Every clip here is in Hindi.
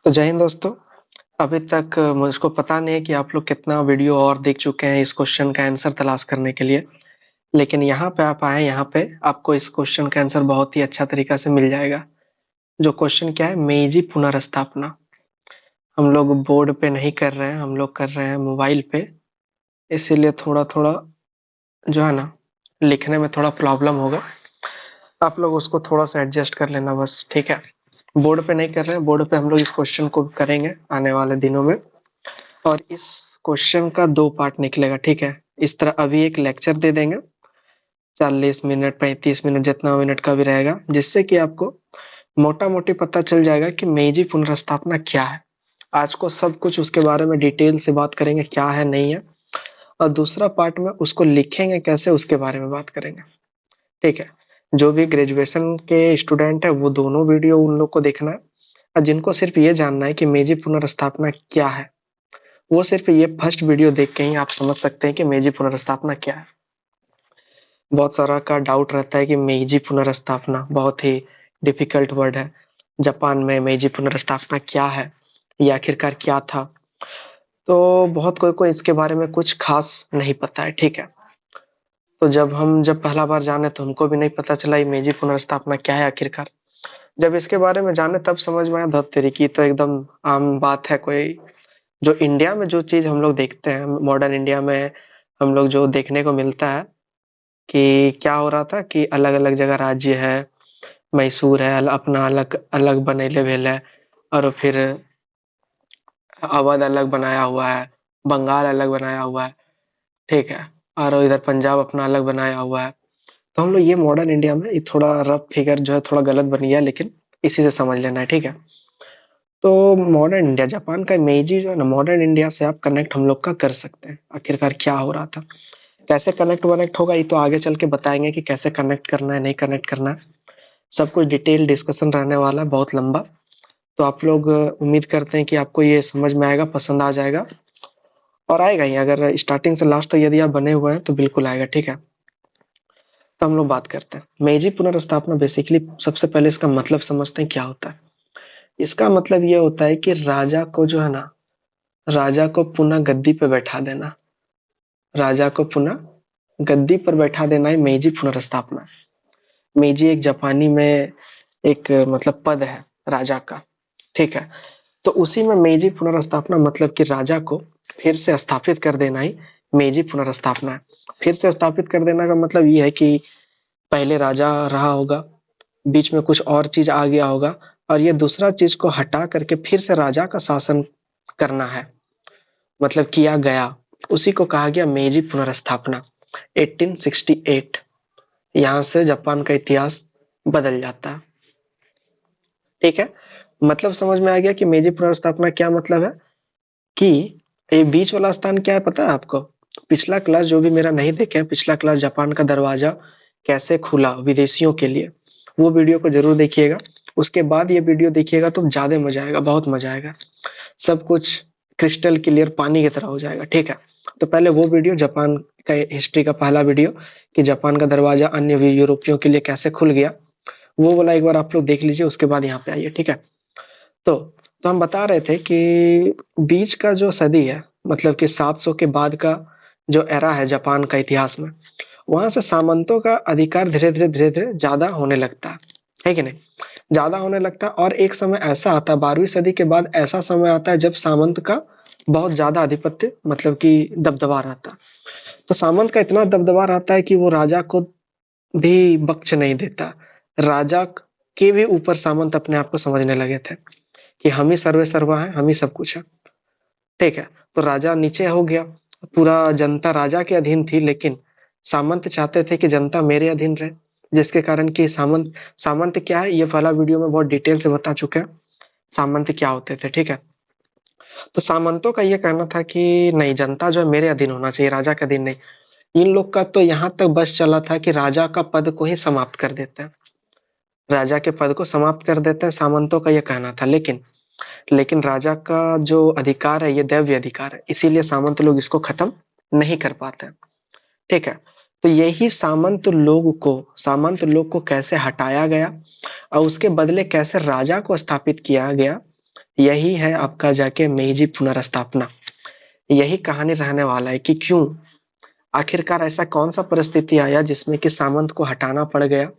तो जय हिंद दोस्तों। अभी तक मुझको पता नहीं है कि आप लोग कितना वीडियो और देख चुके हैं इस क्वेश्चन का आंसर तलाश करने के लिए। लेकिन यहाँ पे आप आए, यहाँ पे आपको इस क्वेश्चन का आंसर बहुत ही अच्छा तरीका से मिल जाएगा। जो क्वेश्चन क्या है, मेiji पुनर्स्थापना। हम लोग बोर्ड पे नहीं कर रहे हैं, हम लोग कर रहे हैं मोबाइल पे। इसीलिए थोड़ा थोड़ा जो है ना, लिखने में थोड़ा प्रॉब्लम होगा। आप लोग उसको थोड़ा सा एडजस्ट कर लेना बस, ठीक है। बोर्ड पे नहीं कर रहे हैं, बोर्ड पे हम लोग इस क्वेश्चन को करेंगे आने वाले दिनों में। और इस क्वेश्चन का दो पार्ट निकलेगा, ठीक है। इस तरह अभी एक लेक्चर दे देंगे, 40 मिनट 35 मिनट जितना मिनट का भी रहेगा, जिससे कि आपको मोटा मोटी पता चल जाएगा कि मेजी पुनर्स्थापना क्या है। आज को सब कुछ उसके बारे में डिटेल से बात करेंगे, क्या है नहीं है। और दूसरा पार्ट में उसको लिखेंगे कैसे, उसके बारे में बात करेंगे, ठीक है। जो भी ग्रेजुएशन के स्टूडेंट है वो दोनों वीडियो उन लोग को देखना है। और जिनको सिर्फ ये जानना है कि मेजी पुनर्स्थापना क्या है, वो सिर्फ ये फर्स्ट वीडियो देख के ही आप समझ सकते हैं कि मेजी पुनर्स्थापना क्या है। बहुत सारा का डाउट रहता है कि मेजी पुनर्स्थापना बहुत ही डिफिकल्ट वर्ड है। जापान में मेजी पुनर्स्थापना क्या है, ये आखिरकार क्या था। तो बहुत कोई कोई इसके बारे में कुछ खास नहीं पता है, ठीक है। तो जब पहला बार जाने तो हमको भी नहीं पता चला ये मेजी पुनर्स्थापना क्या है आखिरकार। जब इसके बारे में जाने तब समझ में आया, धत तेरी की तो एकदम आम बात है। कोई जो इंडिया में जो चीज हम लोग देखते हैं, मॉडर्न इंडिया में हम लोग जो देखने को मिलता है कि क्या हो रहा था कि अलग अलग जगह राज्य है, मैसूर है अपना अलग अलग बनेले भेल है, और फिर अवध अलग बनाया हुआ है, बंगाल अलग बनाया हुआ है, ठीक है। और इधर पंजाब अपना अलग बनाया हुआ है। तो हम लोग ये मॉडर्न इंडिया में ये थोड़ा रफ फिगर जो है थोड़ा गलत बन गया, लेकिन इसी से समझ लेना है, ठीक है। तो मॉडर्न इंडिया, जापान का मेजी जो है ना, मॉडर्न इंडिया से आप कनेक्ट हम लोग का कर सकते हैं। आखिरकार क्या हो रहा था, कैसे कनेक्ट वनेक्ट होगा, ये तो आगे चल के बताएंगे कि कैसे कनेक्ट करना है नहीं कनेक्ट करना है। सब कुछ डिटेल डिस्कशन रहने वाला है, बहुत लंबा। तो आप लोग उम्मीद करते हैं कि आपको ये समझ में आएगा, पसंद आ जाएगा। और आएगा ही, अगर स्टार्टिंग से लास्ट तक यदि आप बने हुए हैं तो बिल्कुल आएगा, ठीक है। तो हम लोग बात करते हैं मेजी पुनर्स्थापना। बेसिकली सबसे पहले इसका मतलब समझते हैं क्या होता है। इसका मतलब ये होता है कि राजा को जो है ना, राजा को पुनः गद्दी पे बैठा देना। राजा को पुनः गद्दी पर बैठा देना ही मेजी पुनर्स्थापना। मेजी एक जापानी में एक मतलब पद है राजा का, ठीक है। तो उसी में मेजी पुनर्स्थापना मतलब कि राजा को फिर से स्थापित कर देना ही मेजी पुनर्स्थापना है। फिर से स्थापित कर देना का मतलब ये है कि पहले राजा रहा होगा, बीच में कुछ और चीज आ गया होगा, और ये दूसरा चीज को हटा करके फिर से राजा का शासन करना है, मतलब किया गया। उसी को कहा गया मेजी पुनर्स्थापना 1868। यहाँ से जापान का इतिहास बदल जाता है, ठीक है। मतलब समझ में आ गया कि मेजी पुनर्स्थापना क्या मतलब है। कि ये बीच वाला स्थान क्या है पता है आपको। पिछला क्लास जो भी मेरा नहीं देखे, पिछला क्लास जापान का दरवाजा कैसे खुला विदेशियों के लिए, वो वीडियो को जरूर देखिएगा। उसके बाद ये वीडियो देखिएगा तो ज्यादा मजा आएगा, बहुत मजा आएगा। सब कुछ क्रिस्टल क्लियर पानी की तरह हो जाएगा, ठीक है। तो पहले वो वीडियो, जापान का हिस्ट्री का पहला वीडियो, कि जापान का दरवाजा अन्य यूरोपियों के लिए कैसे खुल गया, वो वाला एक बार आप लोग देख लीजिए। उसके बाद यहाँ पे आइए, ठीक है। तो तो हम बता रहे थे कि बीच का जो सदी है, मतलब कि 700 के बाद का जो एरा है जापान का इतिहास में, वहां से सामंतों का अधिकार धीरे धीरे धीरे धीरे ज्यादा होने लगता है कि नहीं। ज्यादा होने लगता है, और एक समय ऐसा आता है 12वीं सदी के बाद, ऐसा समय आता है जब सामंत का बहुत ज्यादा आधिपत्य मतलब कि दबदबा रहता है। तो सामंत का इतना दबदबा रहता है कि वो राजा को भी बख्श नहीं देता। राजा के भी ऊपर सामंत अपने आप को समझने लगे थे कि हम ही सर्वे सर्वा है, हम ही सब कुछ है, ठीक है। तो राजा नीचे हो गया, पूरा जनता राजा के अधीन थी, लेकिन सामंत चाहते थे कि जनता मेरे अधीन रहे। जिसके कारण कि सामंत, सामंत क्या है ये पहला वीडियो में बहुत डिटेल से बता चुके हैं, सामंत क्या होते थे, ठीक है। तो सामंतों का ये कहना था कि नहीं, जनता जो है मेरे अधीन होना चाहिए, राजा के अधीन नहीं। इन लोग का तो यहाँ तक बस चला था कि राजा का पद को ही समाप्त कर देते हैं, राजा के पद को समाप्त कर देते हैं, सामंतों का ये कहना था। लेकिन लेकिन राजा का जो अधिकार है ये दैव्य अधिकार है, इसीलिए सामंत लोग इसको खत्म नहीं कर पाते, ठीक है। तो यही सामंत लोग को कैसे हटाया गया और उसके बदले कैसे राजा को स्थापित किया गया, यही है आपका जाके मेजी पुनर्स्थापना। यही कहानी रहने वाला है कि क्यों आखिरकार ऐसा कौन सा परिस्थिति आया जिसमें कि सामंत को हटाना पड़ गया।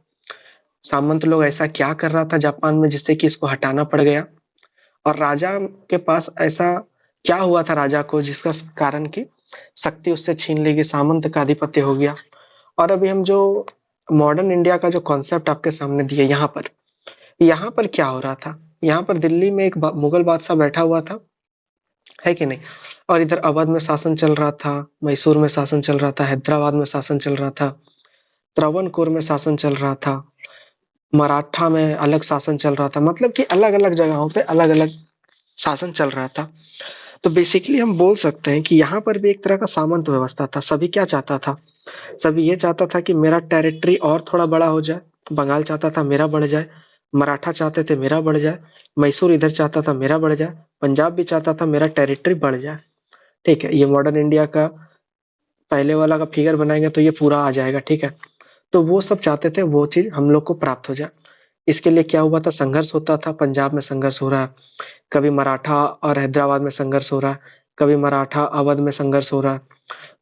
सामंत लोग ऐसा क्या कर रहा था जापान में जिससे कि इसको हटाना पड़ गया, और राजा के पास ऐसा क्या हुआ था राजा को जिसका कारण की शक्ति उससे छीन ली गई, सामंत का आधिपत्य हो गया। और अभी हम जो मॉडर्न इंडिया का जो कॉन्सेप्ट आपके सामने दिए, यहाँ पर क्या हो रहा था, यहाँ पर दिल्ली में एक मुगल बादशाह बैठा हुआ था, है कि नहीं। और इधर अवध में शासन चल रहा था, मैसूर में शासन चल रहा था, हैदराबाद में शासन चल रहा था, त्रावणकोर में शासन चल रहा था, मराठा में अलग शासन चल रहा था, मतलब कि अलग अलग जगहों पे अलग अलग शासन चल रहा था। तो बेसिकली हम बोल सकते हैं कि यहाँ पर भी एक तरह का सामंत व्यवस्था था। सभी क्या चाहता था, सभी ये चाहता था कि मेरा टेरिटरी और थोड़ा बड़ा हो जाए। बंगाल चाहता था मेरा बढ़ जाए, मराठा चाहते थे मेरा बढ़ जाए, मैसूर इधर चाहता था मेरा बढ़ जाए, पंजाब भी चाहता था मेरा टेरिटरी बढ़ जाए। ठीक है, ये मॉडर्न इंडिया का पहले वाला का फिगर बनाएंगे तो ये पूरा आ जाएगा। ठीक है, तो वो सब चाहते थे वो चीज हम लोग को प्राप्त हो जाए। इसके लिए क्या हुआ था, संघर्ष होता था। पंजाब में संघर्ष हो रहा है, कभी मराठा और हैदराबाद में संघर्ष हो रहा है, कभी मराठा अवध में संघर्ष हो रहा है,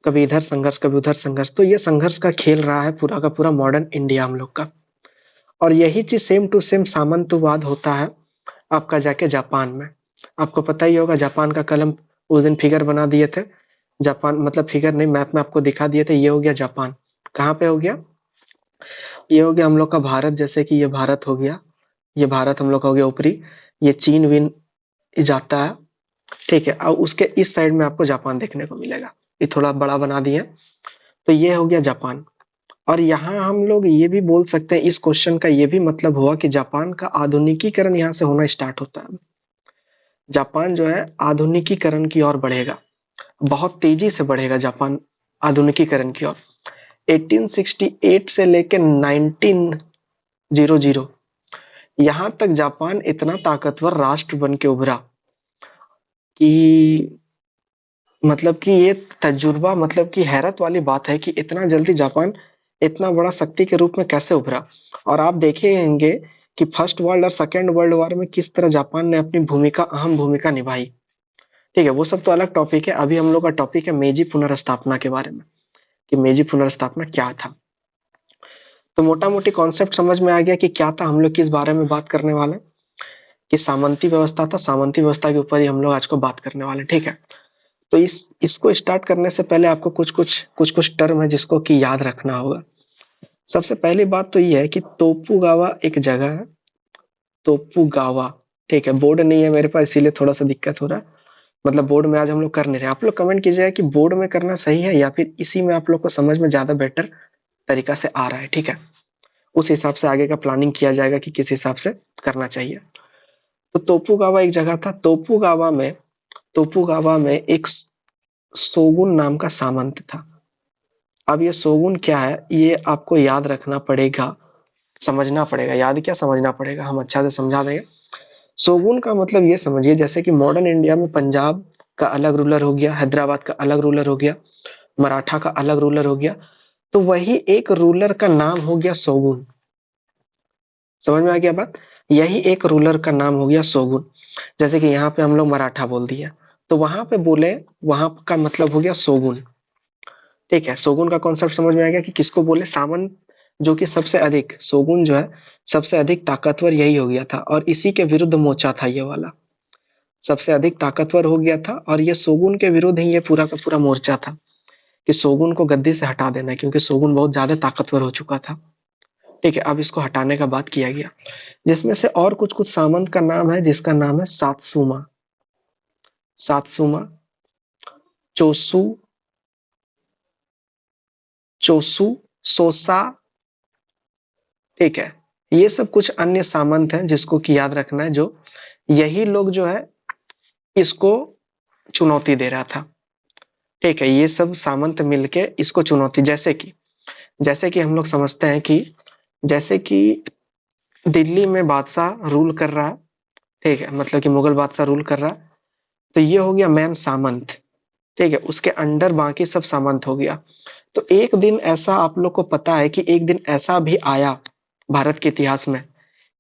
कभी इधर संघर्ष कभी उधर संघर्ष। तो ये संघर्ष का खेल रहा है पूरा का पूरा मॉडर्न इंडिया हम लोग का। और यही चीज सेम टू सेम सामंतवाद होता है आपका जाके जापान में। आपको पता ही होगा जापान का कलम उस दिन फिगर बना दिए थे। जापान मतलब फिगर नहीं, मैप में आपको दिखा दिए थे। ये हो गया जापान, कहाँ पे हो गया, ये हो गया हम लोग का भारत। जैसे कि ये भारत हो गया, ये भारत हम लोग का हो गया ऊपरी, ये चीन विन जाता है। ठीक है, और उसके इस साइड में आपको जापान देखने को मिलेगा। ये थोड़ा बड़ा बना दिया, तो ये हो गया जापान। और यहाँ हम लोग ये भी बोल सकते हैं, इस क्वेश्चन का ये भी मतलब हुआ कि जापान का आधुनिकीकरण यहाँ से होना स्टार्ट होता है। जापान जो है आधुनिकीकरण की ओर बढ़ेगा, बहुत तेजी से बढ़ेगा जापान आधुनिकीकरण की ओर। 1868 से लेकर 1900 यहाँ तक जापान इतना ताकतवर राष्ट्र बन के उभरा कि मतलब कि ये तजुर्बा, मतलब कि हैरत वाली बात है कि इतना जल्दी जापान इतना बड़ा शक्ति के रूप में कैसे उभरा। और आप देखेंगे कि फर्स्ट वर्ल्ड और सेकेंड वर्ल्ड वॉर में किस तरह जापान ने अपनी भूमिका, अहम भूमिका निभाई। ठीक है, वो सब तो अलग टॉपिक है। अभी हम लोग का टॉपिक है मेजी पुनर्स्थापना के बारे में, कि मेजी पुनर्स्थापना क्या था। तो मोटा मोटी कॉन्सेप्ट समझ में आ गया कि क्या था, हम लोग किस बारे में बात करने वाले हैं, कि सामंती व्यवस्था था। सामंती व्यवस्था के ऊपर ही हम लोग आज को बात करने वाले हैं। ठीक है, तो इसको स्टार्ट करने से पहले आपको कुछ टर्म है जिसको कि याद रखना होगा। सबसे पहली बात तो ये है कि तोपुगावा एक जगह है, तोपुगावा। ठीक है, बोर्ड नहीं है मेरे पास इसीलिए थोड़ा सा दिक्कत हो रहा है। मतलब बोर्ड में आज हम लोग कर नहीं रहे। आप लोग कमेंट कीजिएगा कि बोर्ड में करना सही है या फिर इसी में आप लोग को समझ में ज्यादा बेटर तरीका से आ रहा है। ठीक है, उस हिसाब से आगे का प्लानिंग किया जाएगा कि किस हिसाब से करना चाहिए। तो तोपुगावा एक जगह था। तोपुगावा में एक सोगुन नाम का सामंत था। अब ये शोगुन क्या है ये आपको याद रखना पड़ेगा, समझना पड़ेगा। याद क्या, समझना पड़ेगा, हम अच्छा से समझा देंगे। शोगुन का मतलब ये समझिए जैसे कि मॉडर्न इंडिया में पंजाब का अलग रूलर हो गया, हैदराबाद का अलग रूलर हो गया, मराठा का अलग रूलर हो गया, तो वही एक रूलर का नाम हो गया शोगुन। समझ में आ गया बात, यही एक रूलर का नाम हो गया शोगुन। जैसे कि यहाँ पे हम लोग मराठा बोल दिया, तो वहां पे बोले वहां का मतलब हो गया शोगुन। ठीक है, शोगुन का कॉन्सेप्ट समझ में आ गया कि किसको बोले, सामंत जो कि सबसे अधिक, शोगुन जो है सबसे अधिक ताकतवर यही हो गया था। और इसी के विरुद्ध मोर्चा था ये वाला, सबसे अधिक ताकतवर हो गया था। और ये शोगुन के विरुद्ध ही ये पूरा का पूरा मोर्चा था कि शोगुन को गद्दी से हटा देना है, क्योंकि शोगुन बहुत ज्यादा ताकतवर हो चुका था। ठीक है, अब इसको हटाने का बात किया गया, जिसमें से और कुछ कुछ सामंत का नाम है जिसका नाम है सातसुमा, सातसुमा, चोसू, चोसू, सोसा। ठीक है, ये सब कुछ अन्य सामंत हैं जिसको कि याद रखना है, जो यही लोग जो है इसको चुनौती दे रहा था। ठीक है, ये सब सामंत मिलके इसको चुनौती, जैसे कि हम लोग समझते हैं कि जैसे कि दिल्ली में बादशाह रूल कर रहा है। ठीक है, मतलब कि मुगल बादशाह रूल कर रहा है, तो ये हो गया मैन सामंत। ठीक है, उसके अंडर बाकी सब सामंत हो गया। तो एक दिन ऐसा आप लोग को पता है कि एक दिन ऐसा भी आया भारत के इतिहास में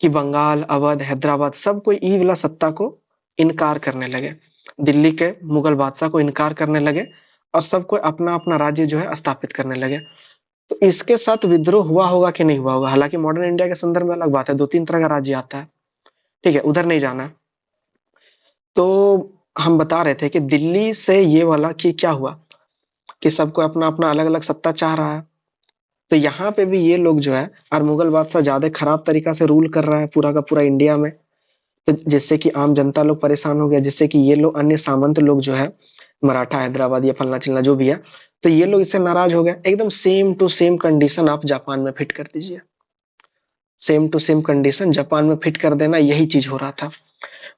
कि बंगाल, अवध, हैदराबाद सब कोई ई वाला सत्ता को इनकार करने लगे, दिल्ली के मुगल बादशाह को इनकार करने लगे और सबको अपना अपना राज्य जो है स्थापित करने लगे। तो इसके साथ विद्रोह हुआ होगा कि नहीं हुआ होगा, हालांकि मॉडर्न इंडिया के संदर्भ में अलग बात है, दो तीन तरह का राज्य आता है, ठीक है, उधर नहीं जाना। तो हम बता रहे थे कि दिल्ली से ये वाला कि क्या हुआ कि सबको अपना अपना अलग अलग सत्ता चाह रहा है। तो यहाँ पे भी ये लोग जो है, और मुगल बादशाह ज्यादा खराब तरीका से रूल कर रहा है पूरा का पूरा इंडिया में, तो जिससे कि आम जनता लोग परेशान हो गया, जिससे कि ये लोग अन्य सामंत लोग जो है मराठा हैदराबाद या फलना चिलना जो भी है, तो ये लोग इससे नाराज हो गए। एकदम सेम टू सेम कंडीशन आप जापान में फिट कर दीजिए, same to same condition Japan में फिट कर देना, यही चीज हो रहा था।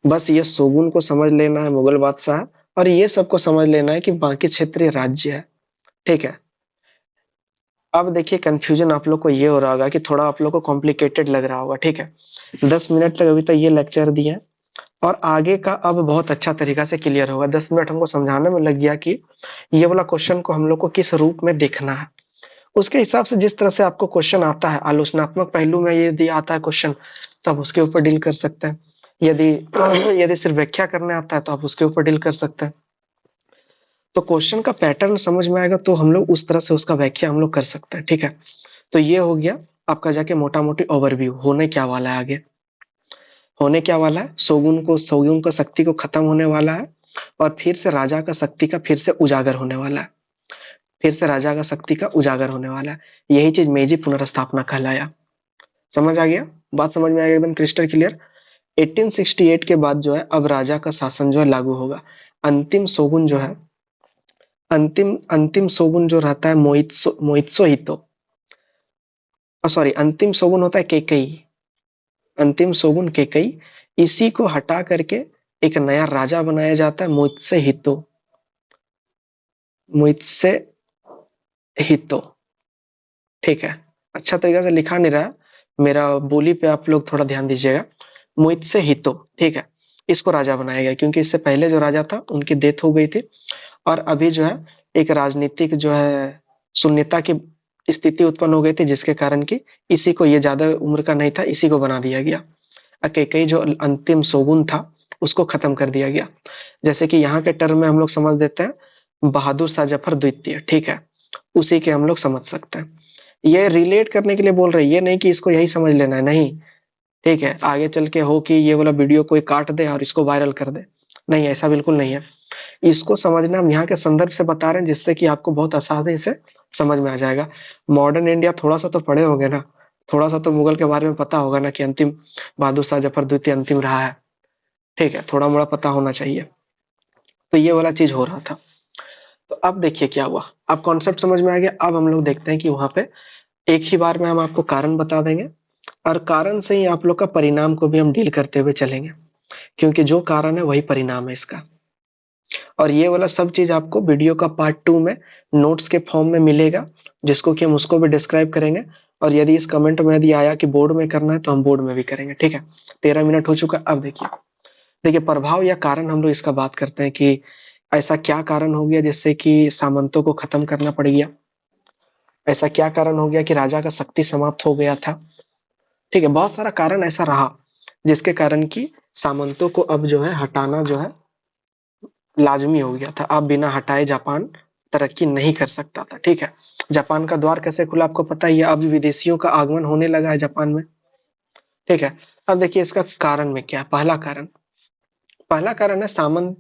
बस ये शोगुन को समझ लेना है, मुगल बादशाह, और ये सबको समझ लेना है कि बाकी क्षेत्रीय राज्य है, ठीक है। अब देखिए कंफ्यूजन आप लोग को ये हो रहा होगा कि थोड़ा आप लोग को कॉम्प्लिकेटेड लग रहा होगा, ठीक है। 10 मिनट तक अभी तक ये लेक्चर दिए हैं, और आगे का अब बहुत अच्छा तरीका से क्लियर होगा। 10 मिनट हमको समझाने में लग गया कि ये वाला क्वेश्चन को हम लोग को किस रूप में देखना है। उसके हिसाब से जिस तरह से आपको क्वेश्चन आता है, आलोचनात्मक पहलू में यदि आता है क्वेश्चन, तब उसके ऊपर डील कर सकते हैं। यदि यदि सिर्फ व्याख्या करने आता है तो आप उसके ऊपर डील कर सकते हैं। तो क्वेश्चन का पैटर्न समझ में आएगा तो हम लोग उस तरह से उसका व्याख्या हम लोग कर सकते हैं, ठीक है। तो ये हो गया आपका जाके मोटा मोटी ओवरव्यू, होने क्या वाला है आगे। होने क्या वाला है, शोगुन का शक्ति को खत्म होने वाला है, और फिर से राजा का शक्ति का फिर से उजागर होने वाला है, फिर से राजा का शक्ति का उजागर होने वाला है। यही चीज मेजी पुनर्स्थापना कहलाया। समझ आ गया, बात समझ में आ गया एकदम क्रिस्टल क्लियर। 1868 के बाद जो है अब राजा का शासन जो है लागू होगा। अंतिम शोगुन जो है, अंतिम अंतिम शोगुन जो रहता है मोइत्सो हितो, सॉरी, अंतिम शोगुन होता है केकई, अंतिम शोगुन केकई, इसी को हटा करके एक नया राजा बनाया जाता है मोइत्से हितो, मोइत्से हितो, ठीक है। अच्छा तरीका से लिखा नहीं रहा, मेरा बोली पे आप लोग थोड़ा ध्यान दीजिएगा। मोइत्से हितो, ठीक है, इसको राजा बनाया गया क्योंकि इससे पहले जो राजा था उनकी डेथ हो गई थी, और अभी जो है एक राजनीतिक जो है शून्यता की स्थिति उत्पन्न हो गई थी, जिसके कारण कि इसी को, ये ज्यादा उम्र का नहीं था, इसी को बना दिया गया। अकेकई जो अंतिम शोगुन था उसको खत्म कर दिया गया। जैसे कि यहाँ के टर्म में हम लोग समझ देते हैं बहादुर शाह जफर द्वितीय, ठीक है, उसी के हम लोग समझ सकते हैं। ये रिलेट करने के लिए बोल रहे हैं, ये नहीं कि इसको यही समझ लेना है, नहीं, ठीक है। आगे चल के हो कि ये वाला वीडियो कोई काट दे और इसको वायरल कर दे, नहीं, ऐसा बिल्कुल नहीं है। इसको समझना हम यहाँ के संदर्भ से बता रहे हैं, जिससे कि आपको बहुत आसानी से समझ में आ जाएगा। मॉडर्न इंडिया थोड़ा सा तो पढ़े होंगे ना, थोड़ा सा तो मुगल के बारे में पता होगा ना कि अंतिम बहादुर शाह जफर द्वितीय अंतिम रहा है, ठीक है, थोड़ा मोड़ा पता होना चाहिए। तो ये वाला चीज हो रहा था। तो अब देखिए क्या हुआ, अब कॉन्सेप्ट समझ में आ गया। अब हम लोग देखते हैं कि वहां पे एक ही बार में हम आपको कारण बता देंगे, और कारण से ही आप लोग का परिणाम को भी हम डील करते हुए चलेंगे, क्योंकि जो कारण है वही परिणाम है इसका। और ये वाला सब चीज आपको वीडियो का पार्ट 2 में नोट्स के फॉर्म में मिलेगा, जिसको कि हम उसको भी डिस्क्राइब करेंगे। और यदि इस कमेंट में यदि आया कि बोर्ड में करना है तो हम बोर्ड में भी करेंगे, ठीक है। 13 मिनट हो चुका। अब देखिए, देखिए प्रभाव या कारण हम लोग इसका बात करते हैं कि ऐसा क्या कारण हो गया जिससे कि सामंतों को खत्म करना पड़ गया, ऐसा क्या कारण हो गया कि राजा का शक्ति समाप्त हो गया था, ठीक है। बहुत सारा कारण ऐसा रहा जिसके कारण कि सामंतों को अब जो है हटाना जो है लाजमी हो गया था। अब बिना हटाए जापान तरक्की नहीं कर सकता था, ठीक है। जापान का द्वार कैसे खुला आपको पता ही है, अब विदेशियों का आगमन होने लगा है जापान में, ठीक है। अब देखिए इसका कारण में क्या है। पहला कारण है सामंत,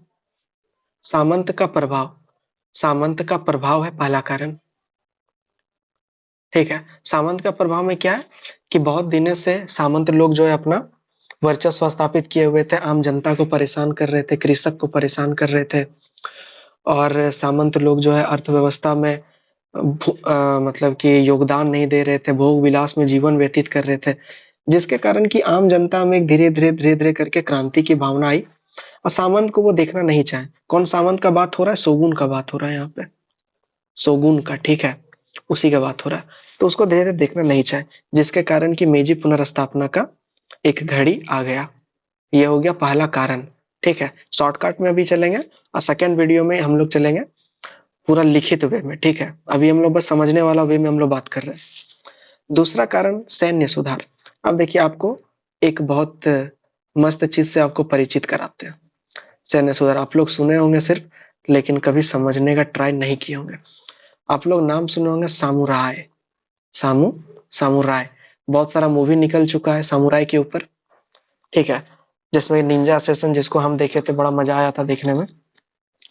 सामंत का प्रभाव, सामंत का प्रभाव है पहला कारण, ठीक है। सामंत का प्रभाव में क्या है कि बहुत दिनों से सामंत लोग जो है अपना वर्चस्व स्थापित किए हुए थे, आम जनता को परेशान कर रहे थे, कृषक को परेशान कर रहे थे, और सामंत लोग जो है अर्थव्यवस्था में मतलब कि योगदान नहीं दे रहे थे, भोग विलास में जीवन व्यतीत कर रहे थे, जिसके कारण कि आम जनता में धीरे धीरे करके क्रांति की भावना आई, और सामंत को वो देखना नहीं चाहे। कौन सामंत का बात हो रहा है, शोगुन का बात हो रहा है यहाँ पे, शोगुन का, ठीक है, उसी का बात हो रहा है। तो उसको धीरे धीरे देखना नहीं चाहे, जिसके कारण की मेजी पुनर्स्थापना का एक घड़ी आ गया। ये हो गया पहला कारण, ठीक है। शॉर्टकट में अभी चलेंगे, और सेकेंड वीडियो में हम लोग चलेंगे पूरा लिखित वे में, ठीक है। अभी हम लोग बस समझने वाला वे में हम लोग बात कर रहे हैं। दूसरा कारण सैन्य सुधार। अब देखिए आपको एक बहुत मस्त चीज से आपको परिचित कराते हैं। सैन्य सुधार आप लोग सुने होंगे सिर्फ, लेकिन कभी समझने का ट्राई नहीं किए होंगे। आप लोग नाम सुने होंगे सामुराय, सामू सामुराय, बहुत सारा मूवी निकल चुका है सामुराई के ऊपर, ठीक है, जिसमें निंजा सेशन जिसको हम देखे थे, बड़ा मजा आया था देखने में।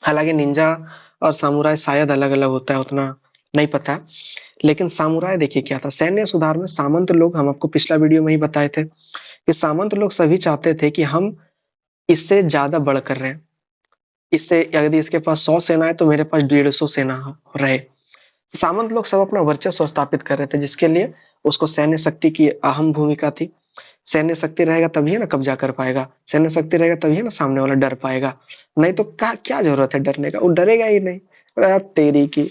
हालांकि निंजा और सामुराई शायद अलग अलग होता है, उतना नहीं पता है। लेकिन सामुराई देखिए क्या था, सैन्य सुधार में सामंत लोग, हम आपको पिछला वीडियो में ही बताए थे कि सामंत लोग सभी चाहते थे कि हम इससे ज्यादा बढ़ कर रहे हैं, इससे यदि इसके पास 100 सेना है तो मेरे पास 150 सेना रहे। सामंत लोग सब अपना वर्चस्व स्थापित कर रहे थे, जिसके लिए उसको सैन्य शक्ति की अहम भूमिका थी। सैन्य शक्ति रहेगा तभी है ना कब्जा कर पाएगा, सैन्य शक्ति रहेगा तभी है ना सामने वाला डर पाएगा, नहीं तो क्या क्या जरूरत है डरने का, वो डरेगा ही नहीं। अरे तेरी की,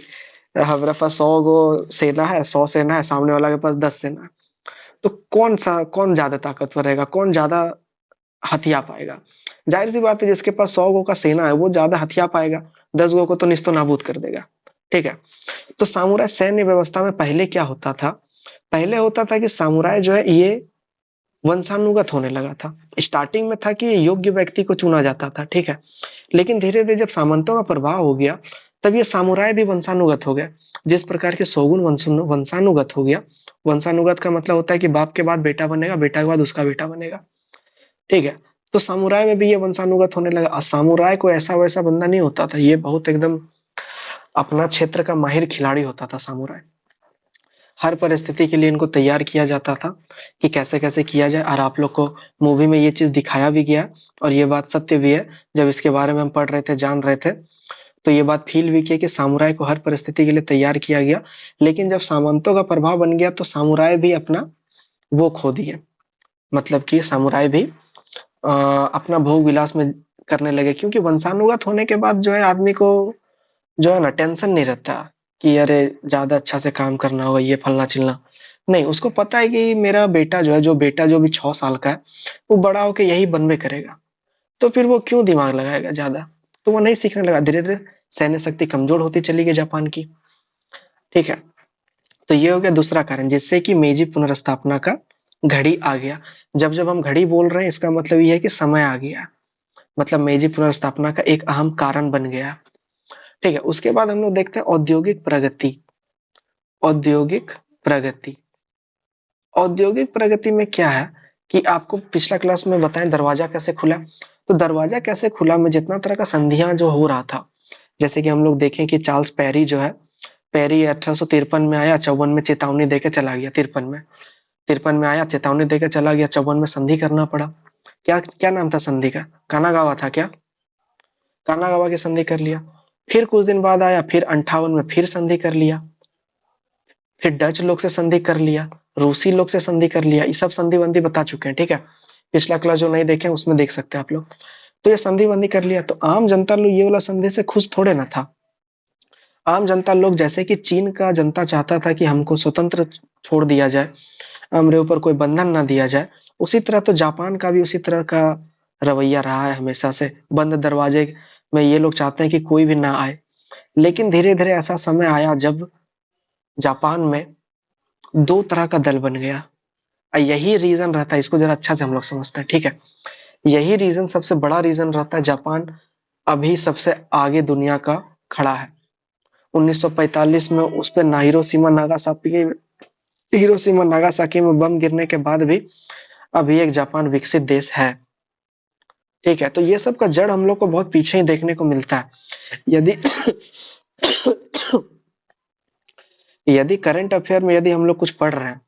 हमारे पास 100 गो सेना है, 100 सेना है, सामने वाला के पास 10 सेना है, तो कौन ज्यादा ताकतवर रहेगा, कौन ज्यादा हथिया पाएगा। जाहिर सी बात है, जिसके पास 100 गो का सेना है वो ज्यादा हथिया पाएगा, 10 गो को तो निस्तो नाबूद कर देगा, ठीक है। तो सामुराई सैन्य व्यवस्था में पहले क्या होता था, पहले होता था कि सामुराई जो है ये वंशानुगत होने लगा था। स्टार्टिंग में था कि योग्य व्यक्ति को चुना जाता था, ठीक है, लेकिन धीरे धीरे जब सामंतों का प्रभाव हो गया, तब ये सामुराई भी वंशानुगत हो गया। जिस प्रकार के शोगुन वंशानुगत हो गया, वंशानुगत का मतलब होता है कि बाप के बाद बेटा बनेगा, बेटा के बाद उसका बेटा बनेगा, ठीक है। तो सामुराई में भी ये वंशानुगत होने लगा। और सामुराई को ऐसा वैसा बंदा नहीं होता था, ये बहुत एकदम अपना क्षेत्र का माहिर खिलाड़ी होता था सामुराई। हर परिस्थिति के लिए इनको तैयार किया जाता था कि कैसे कैसे किया जाए, और आप लोग को मूवी में ये चीज दिखाया भी गया, और ये बात सत्य भी है। जब इसके बारे में हम पढ़ रहे थे, जान रहे थे, तो ये बात फील भी किया कि सामुराई को हर परिस्थिति के लिए तैयार किया गया। लेकिन जब सामंतों का प्रभाव बन गया तो सामुराई भी अपना वो खो दिए, मतलब कि सामुराई भी अपना भोग विलास में करने लगे, क्योंकि वंशानुगत होने के बाद जो है आदमी को जो है ना टेंशन नहीं रहता कि अरे ज्यादा अच्छा से काम करना होगा, ये फलना चिलना नहीं। उसको पता है कि मेरा बेटा जो है, जो बेटा जो भी 6 साल का है, वो बड़ा होके यही बनवे करेगा, तो फिर वो क्यों दिमाग लगाएगा ज्यादा, तो वो नहीं सीखने लगा। धीरे धीरे सैन्य शक्ति कमजोर होती चली गई जापान की, ठीक है। तो ये हो गया दूसरा कारण, जिससे कि मेजी पुनर्स्थापना का घड़ी आ गया। जब जब हम घड़ी बोल रहे हैं, इसका मतलब ये है कि समय आ गया, मतलब मेजी पुनर्स्थापना का एक अहम कारण बन गया, ठीक है। उसके बाद हम लोग देखते हैं औद्योगिक प्रगति। औद्योगिक प्रगति, औद्योगिक प्रगति में क्या है कि आपको पिछला क्लास में बताएं दरवाजा कैसे खुला। तो दरवाजा कैसे खुला में जितना तरह का संधियां जो हो रहा था, जैसे कि हम लोग देखें कि चार्ल्स पेरी जो है, पेरी 1853 में आया, 54 में चेतावनी देके चला गया, 53 में आया, चेतावनी देके चला गया, 54 में संधि करना पड़ा। क्या क्या नाम था संधि का, कानागावा था क्या, कानागावा की संधि कर लिया। फिर कुछ दिन बाद आया, फिर 58 में फिर संधि कर लिया, फिर डच लोग से संधि कर लिया, रूसी लोग से संधि कर लिया। ये सब संधि वंधि बता चुके हैं, ठीक है। पिछला क्लास जो नहीं देखे उसमें देख सकते हैं आप लोग। तो ये संधि वंधि कर लिया, तो आम जनता लोग ये वाला संधि से खुश थोड़े ना था। आम जनता लोग, जैसे कि चीन का जनता चाहता था कि हमको स्वतंत्र छोड़ दिया जाए, हमारे ऊपर कोई बंधन ना दिया जाए, उसी तरह तो जापान का भी उसी तरह का रवैया रहा है हमेशा से। बंद दरवाजे में ये लोग चाहते हैं कि कोई भी ना आए। लेकिन धीरे धीरे ऐसा समय आया जब जापान में दो तरह का दल बन गया। यही रीजन रहता है, इसको जरा अच्छा से हम लोग समझते हैं, ठीक है। यही रीजन, सबसे बड़ा रीजन रहता है, जापान अभी सबसे आगे दुनिया का खड़ा है। 1945 में उस पे हिरोशिमा नागासाकी में बम गिरने के बाद भी अभी एक जापान विकसित देश है, ठीक है। तो ये सब का जड़ हम लोग को बहुत पीछे ही देखने को मिलता है। यदि यदि करंट अफेयर में यदि हम लोग कुछ पढ़ रहे हैं,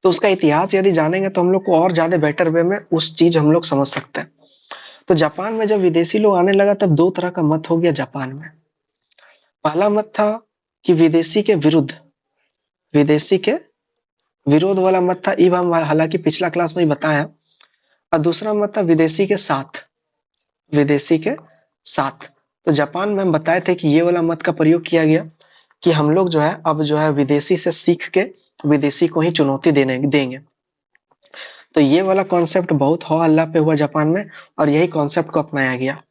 तो उसका इतिहास यदि जानेंगे तो हम लोग को और ज्यादा बेटर वे में उस चीज हम लोग समझ सकते हैं। तो जापान में जब विदेशी लोग आने लगा, तब दो तरह का मत हो गया जापान में। पहला मत था कि विदेशी के विरोध वाला मत था, ये हम हालांकि पिछला क्लास में ही बताया। और दूसरा मत था विदेशी के साथ। तो जापान में हम बताए थे कि ये वाला मत का प्रयोग किया गया कि हम लोग जो है अब जो है विदेशी से सीख के विदेशी को ही चुनौती देंगे। तो ये वाला कॉन्सेप्ट बहुत हो हल्ला पे हुआ जापान में, और यही कॉन्सेप्ट को अपनाया गया।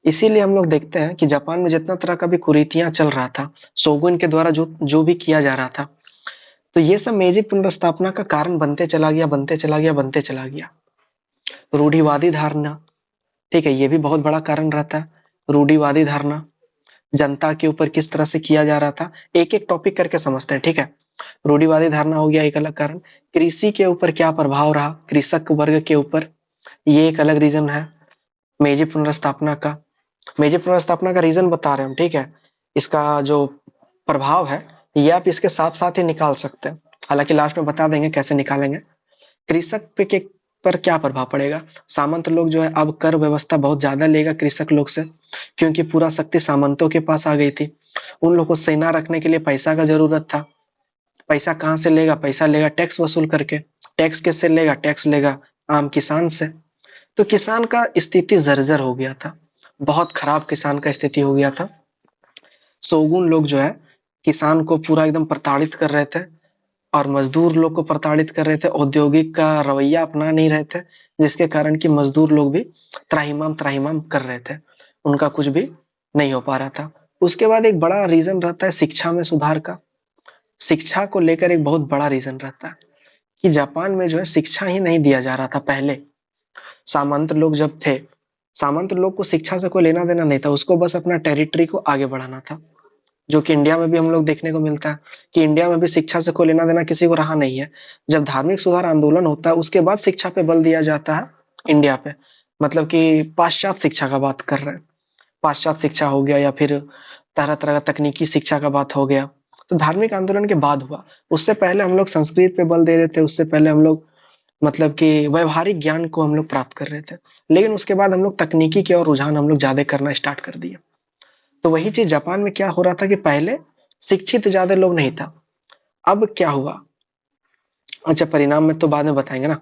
इसीलिए हम लोग देखते हैं कि जापान में जितना तरह का भी कुरीतियां चल रहा था, शोगुन के द्वारा जो जो भी किया जा रहा था, तो ये सब मेजी पुनर्स्थापना का कारण बनते चला गया, बनते चला गया, बनते चला गया। रूढ़िवादी धारणा, ठीक है, ये भी बहुत बड़ा कारण रहता है। रूढ़िवादी धारणा, जनता के ऊपर किस तरह से किया जा रहा था, एक एक टॉपिक करके समझते हैं। ठीक है, रूढ़िवादी धारणा हो गया एक अलग कारण। कृषि के ऊपर क्या प्रभाव रहा कृषक वर्ग के ऊपर, ये एक अलग रीजन है। मेजी पुनर्स्थापना का, मेजी पुनर्स्थापना का रीजन बता रहे हैं हम। ठीक है, इसका जो प्रभाव है ये आप इसके साथ साथ ही निकाल सकते हैं, हालांकि लास्ट में बता देंगे कैसे निकालेंगे। कृषक पे के पर क्या प्रभाव पड़ेगा, सामंत लोग जो है अब कर व्यवस्था बहुत ज्यादा लेगा कृषक लोग से, क्योंकि पूरा शक्ति सामंतों के पास आ गई थी। उन लोग को सेना रखने के लिए पैसा का जरूरत था। पैसा कहाँ से लेगा, पैसा लेगा टैक्स वसूल करके। टैक्स किससे लेगा, टैक्स लेगा आम किसान से। तो किसान का स्थिति जर्जर हो गया था, बहुत खराब किसान का स्थिति हो गया था। शोगुन लोग जो है किसान को पूरा एकदम प्रताड़ित कर रहे थे, और मजदूर लोग को प्रताड़ित कर रहे थे, औद्योगिक का रवैया अपना नहीं रहे थे, जिसके कारण कि मजदूर लोग भी त्राहिमाम त्राहिमाम कर रहे थे, उनका कुछ भी नहीं हो पा रहा था। उसके बाद एक बड़ा रीजन रहता है शिक्षा में सुधार का। शिक्षा को लेकर एक बहुत बड़ा रीजन रहता है कि जापान में जो है शिक्षा ही नहीं दिया जा रहा था पहले। सामंत लोग जब थे, सामंत लोग को शिक्षा से कोई लेना देना नहीं था, उसको बस अपना टेरिटरी को आगे बढ़ाना था। जो कि इंडिया में भी हम लोग देखने को मिलता है कि इंडिया में भी शिक्षा से कोई लेना देना किसी को रहा नहीं है। जब धार्मिक सुधार आंदोलन होता है उसके बाद शिक्षा पे बल दिया जाता है इंडिया पे, मतलब कि पाश्चात्य शिक्षा का बात कर रहे हैं। पाश्चात्य शिक्षा हो गया या फिर तरह तरह का तकनीकी शिक्षा का बात हो गया, तो धार्मिक आंदोलन के बाद हुआ। उससे पहले हम लोग संस्कृत पे बल दे रहे थे, उससे पहले हम लोग मतलब कि व्यवहारिक ज्ञान को हम लोग प्राप्त कर रहे थे। लेकिन उसके बाद हम लोग तकनीकी की ओर रुझान हम लोग ज्यादा करना स्टार्ट कर दिए। तो वही चीज जापान में क्या हो रहा था कि पहले शिक्षित ज्यादा लोग नहीं था, अब क्या हुआ, अच्छा परिणाम में तो बाद में बताएंगे ना।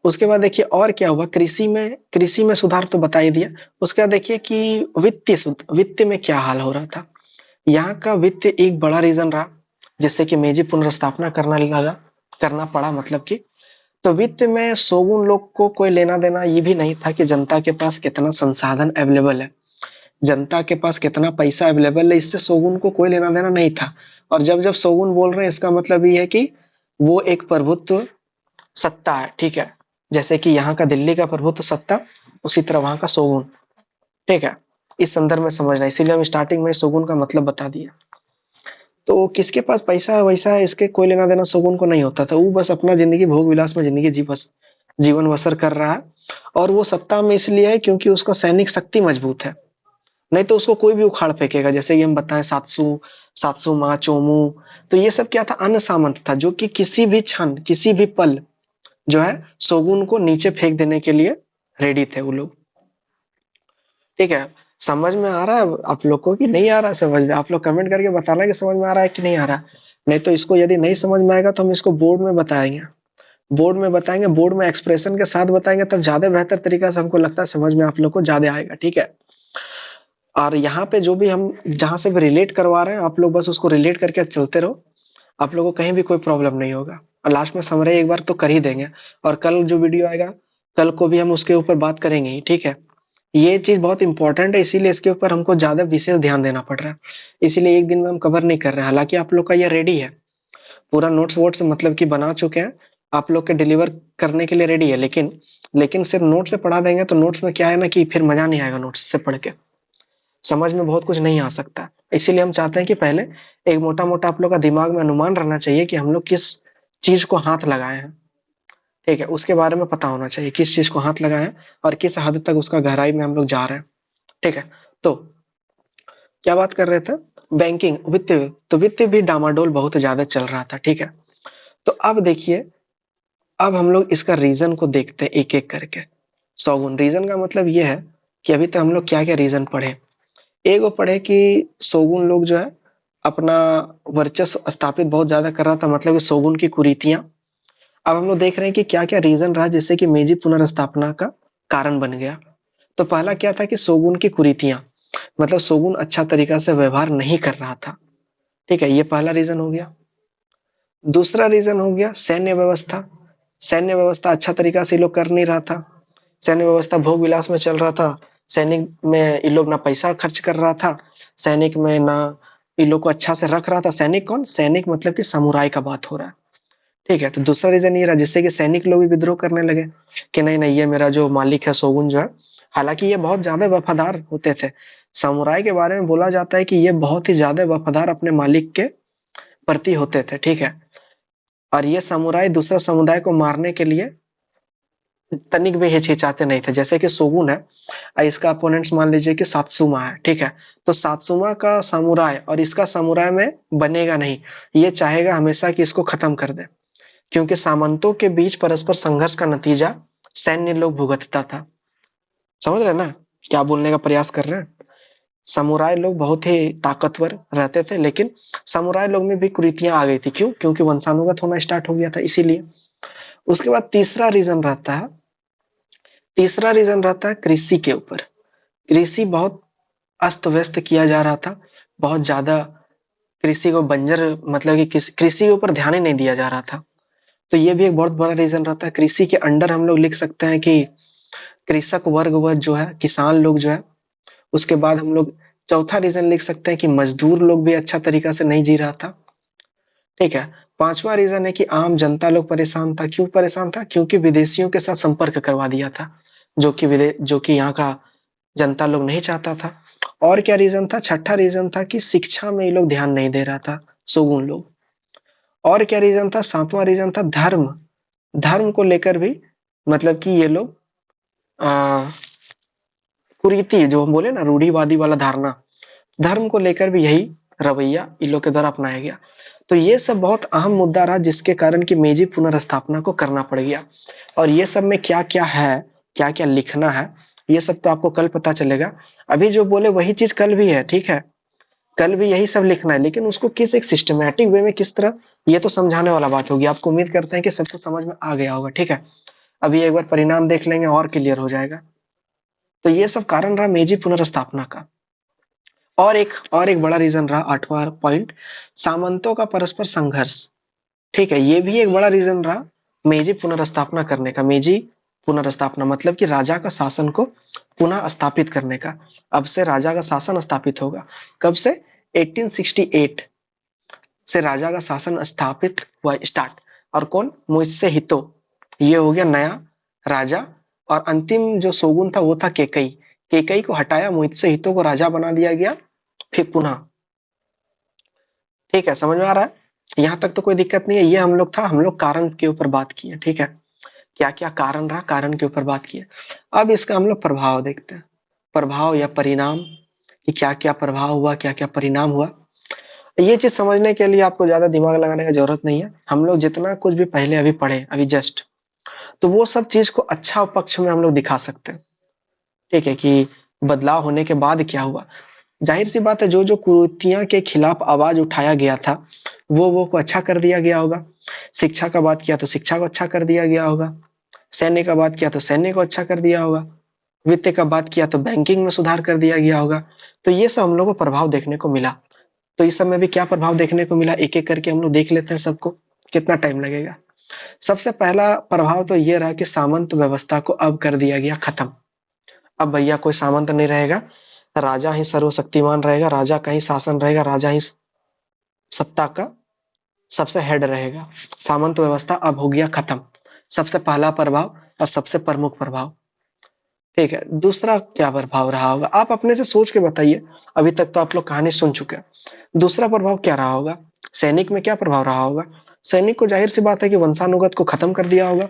उसके बाद देखिए और क्या हुआ, कृषि में सुधार तो बता ही दिया। उसके बाद देखिए कि वित्त में क्या हाल हो रहा था। यहाँ का वित्त एक बड़ा रीजन रहा जिससे कि मेजी पुनर्स्थापना करना पड़ा, मतलब कि तो वित्त में शोगुन लोग को कोई लेना देना ये भी नहीं था कि जनता के पास कितना संसाधन अवेलेबल है, जनता के पास कितना पैसा अवेलेबल है, इससे शोगुन को कोई लेना देना नहीं था। और जब जब शोगुन बोल रहे हैं इसका मतलब ये है कि वो एक प्रभुत्व सत्ता है। ठीक है, जैसे कि यहाँ का दिल्ली का प्रभुत्व सत्ता, उसी तरह वहां का शोगुन। ठीक है, इस संदर्भ में समझना, इसीलिए हम स्टार्टिंग में शोगुन का मतलब बता दिए। तो किसके पास पैसा वैसा है इसके कोई लेना देना शोगुन को नहीं होता था, वो बस अपना जिंदगी भोग विलास में जिंदगी जीवन बसर कर रहा है। और वो सत्ता में इसलिए है क्योंकि उसका सैनिक शक्ति मजबूत है, नहीं तो उसको कोई भी उखाड़ फेंकेगा। जैसे कि हम बताएं सातसू सातसू माँ चोमू, तो ये सब क्या था, अन्य सामंत था जो कि किसी भी क्षण किसी भी पल जो है शोगुन को नीचे फेंक देने के लिए रेडी थे वो लोग। ठीक है, समझ में आ रहा है आप लोग को कि नहीं आ रहा है समझ में, आप लोग कमेंट करके बताना कि समझ में आ रहा है कि नहीं आ रहा। नहीं तो इसको यदि नहीं समझ में आएगा तो हम इसको बोर्ड में बताएंगे, बोर्ड में बताएंगे, बोर्ड में एक्सप्रेशन के साथ बताएंगे, तब ज्यादा बेहतर तरीका से हमको लगता है समझ में आप लोग को ज्यादा आएगा। ठीक है, और यहाँ पे जो भी हम जहां से भी रिलेट करवा रहे हैं आप लोग बस उसको रिलेट करके चलते रहो, आप लोगों को कहीं भी कोई प्रॉब्लम नहीं होगा। और लास्ट में समरी एक बार तो कर ही देंगे, और कल जो वीडियो आएगा कल को भी हम उसके ऊपर बात करेंगे ही। ठीक है, ये चीज बहुत इंपॉर्टेंट है, इसीलिए इसके ऊपर हमको ज्यादा विशेष ध्यान देना पड़ रहा है, इसीलिए एक दिन में हम कवर नहीं कर रहे हैं। हालांकि आप लोग का ये रेडी है, पूरा नोट्स वोट्स मतलब कि बना चुके हैं, आप लोग के डिलीवर करने के लिए रेडी है। लेकिन लेकिन सिर्फ नोट से पढ़ा देंगे तो नोट्स में क्या है ना कि फिर मजा नहीं आएगा, नोट्स से पढ़ के समझ में बहुत कुछ नहीं आ सकता। इसीलिए हम चाहते हैं कि पहले एक मोटा मोटा आप लोग का दिमाग में अनुमान रहना चाहिए कि हम लोग किस चीज को हाथ लगाए हैं। ठीक है, उसके बारे में पता होना चाहिए किस चीज को हाथ लगाए हैं और किस हद तक उसका गहराई में हम लोग जा रहे हैं। ठीक है, तो क्या बात कर रहे थे, बैंकिंग वित्त, तो वित्त भी डामाडोल बहुत ज्यादा चल रहा था। ठीक है, तो अब देखिए, अब हम लोग इसका रीजन को देखते हैं एक एक करके। शोगुन रीजन का मतलब ये है कि अभी तक हम लोग क्या क्या रीजन पढ़े। एक वो पढ़े कि शोगुन लोग जो है अपना वर्चस्व स्थापित बहुत ज्यादा कर रहा था, मतलब कि शोगुन की कुरीतियां। अब हम लोग देख रहे हैं कि क्या क्या रीजन रहा जिससे कि मेजी पुनर्स्थापना का कारण बन गया। तो पहला क्या था कि शोगुन की कुरीतियां, मतलब शोगुन अच्छा तरीका से व्यवहार नहीं कर रहा था। ठीक है, ये पहला रीजन हो गया। दूसरा रीजन हो गया सैन्य व्यवस्था, सैन्य व्यवस्था अच्छा तरीका से ये लोग कर नहीं रहा था, सैन्य व्यवस्था भोग विलास में चल रहा था। सैनिक में ये लोग ना पैसा खर्च कर रहा था, सैनिक में ना इन लोग को अच्छा से रख रहा था। सैनिक कौन, सैनिक मतलब कि समुराई का बात हो रहा है। ठीक है, तो दूसरा रीजन ये रहा जिससे कि सैनिक लोग भी विद्रोह करने लगे कि नहीं नहीं, ये मेरा जो मालिक है शोगुन जो है, हालांकि ये बहुत ज्यादा वफादार होते थे। समुराई के बारे में बोला जाता है कि ये बहुत ही ज्यादा वफादार अपने मालिक के प्रति होते थे, ठीक है। और ये समुराई दूसरा समुदाय को मारने के लिए तनिक भी हिचकिचाते नहीं थे। जैसे कि शोगुन है, इसका अपोनेंट्स मान लीजिए कि सात्सुमा है, ठीक है। तो सात्सुमा का समुराय और इसका समुराय में बनेगा नहीं, ये चाहेगा हमेशा कि इसको खत्म कर दे, क्योंकि सामंतों के बीच परस्पर संघर्ष का नतीजा सैन्य लोग भुगतता था। समझ रहे हैं ना क्या बोलने का प्रयास कर रहे हैं? समुराय लोग बहुत ही ताकतवर रहते थे, लेकिन समुराय लोग में भी कुरीतियां आ गई थी। क्यों? क्योंकि वंशानुगत होना स्टार्ट हो गया था, इसीलिए। उसके बाद तीसरा रीजन रहता है कृषि के ऊपर। कृषि बहुत अस्त व्यस्त किया जा रहा था, बहुत ज्यादा कृषि को बंजर, मतलब कि कृषि के ऊपर ध्यान ही नहीं दिया जा रहा था। तो ये भी एक बहुत बड़ा रीजन रहता है। कृषि के अंडर हम लोग लिख सकते हैं कि कृषक वर्ग जो है, किसान लोग जो है। उसके बाद हम लोग चौथा रीजन लिख सकते हैं कि मजदूर लोग भी अच्छा तरीका से नहीं जी रहा था, ठीक है। पांचवा रीजन है कि आम जनता लोग परेशान था। क्यों परेशान था? क्योंकि विदेशियों के साथ संपर्क करवा दिया था, जो कि यहाँ का जनता लोग नहीं चाहता था। और क्या रीजन था? छठा रीजन था कि शिक्षा में ये लोग ध्यान नहीं दे रहा था, शोगुन लोग। और क्या रीजन था? सातवां रीजन था धर्म। धर्म को लेकर भी, मतलब कि ये लोग आ, कुरीति, जो हम बोले ना, रूढ़िवादी वाला धारणा, धर्म को लेकर भी यही रवैया इन लोग के द्वारा अपनाया गया। तो ये सब बहुत अहम मुद्दा रहा, जिसके कारण कि मेजी पुनर्स्थापना को करना पड़ गया। और ये सब में क्या क्या है, क्या क्या लिखना है, ये सब तो आपको कल पता चलेगा। अभी जो बोले वही चीज कल भी है, ठीक है। कल भी यही सब लिखना है, लेकिन उसको किस एक सिस्टमैटिक वे में किस तरह, ये तो समझाने वाला बात होगी। आपको उम्मीद करते हैं कि सबको समझ में आ गया होगा, ठीक है। अभी एक बार परिणाम देख लेंगे और क्लियर हो जाएगा। तो ये सब कारण रहा मेजी पुनर्स्थापना का। और एक बड़ा रीजन रहा, आठवां पॉइंट, सामंतों का परस्पर संघर्ष। ठीक है, ये भी एक बड़ा रीजन रहा मेजी पुनर्स्थापना करने का। मेजी पुनर्स्थापना मतलब कि राजा का शासन को पुनः स्थापित करने का। अब से राजा का शासन स्थापित होगा। कब से? 1868 से राजा का शासन स्थापित हुआ स्टार्ट। और कौन? मुइत्से हितो, ये हो गया नया राजा। और अंतिम जो शोगुन था वो था केकई। केकई को हटाया, मुइत्से हितो को राजा बना दिया गया, फिर पुनः। ठीक है, समझ में आ रहा है? यहाँ तक तो कोई दिक्कत नहीं है। ये हम लोग कारण के ऊपर बात किए, ठीक है। क्या क्या कारण रहा, कारण के ऊपर बात किए। अब इसका हम लोग प्रभाव देखते हैं, प्रभाव या परिणाम, कि क्या क्या प्रभाव हुआ, क्या क्या परिणाम हुआ। ये चीज समझने के लिए आपको ज्यादा दिमाग लगाने की जरूरत नहीं है। हम लोग जितना कुछ भी पहले अभी पढ़े, अभी जस्ट, तो वो सब चीज को अच्छा पक्ष में हम लोग दिखा सकते हैं, ठीक है, कि बदलाव होने के बाद क्या हुआ। जाहिर सी बात है, जो जो कुरीतियां के खिलाफ आवाज उठाया गया था, वो को अच्छा कर दिया गया होगा। शिक्षा का बात किया तो शिक्षा को अच्छा कर दिया गया होगा। सैन्य का बात किया तो सैन्य को अच्छा कर दिया होगा। वित्त का बात किया तो बैंकिंग में सुधार कर दिया गया होगा। तो ये सब हम लोग को प्रभाव देखने को मिला। तो इस सब में भी क्या प्रभाव देखने को मिला, एक एक करके हम लोग देख लेते हैं सबको, कितना टाइम लगेगा। सबसे पहला प्रभाव तो ये रहा कि सामंत व्यवस्था को अब कर दिया गया खत्म। अब भैया कोई सामंत नहीं रहेगा, राजा ही सर्वशक्तिमान रहेगा, राजा का ही शासन रहेगा, राजा ही सत्ता का सबसे हेड रहेगा। सामंत व्यवस्था अब हो गया खत्म, सबसे पहला प्रभाव और सबसे प्रमुख प्रभाव। ठीक है, दूसरा क्या प्रभाव रहा होगा, आप अपने से सोच के बताइए। अभी तक तो आप लोग कहानी सुन चुके हैं, दूसरा प्रभाव क्या रहा होगा? सैनिक में क्या प्रभाव रहा होगा? सैनिक को जाहिर सी बात है कि वंशानुगत को खत्म कर दिया होगा।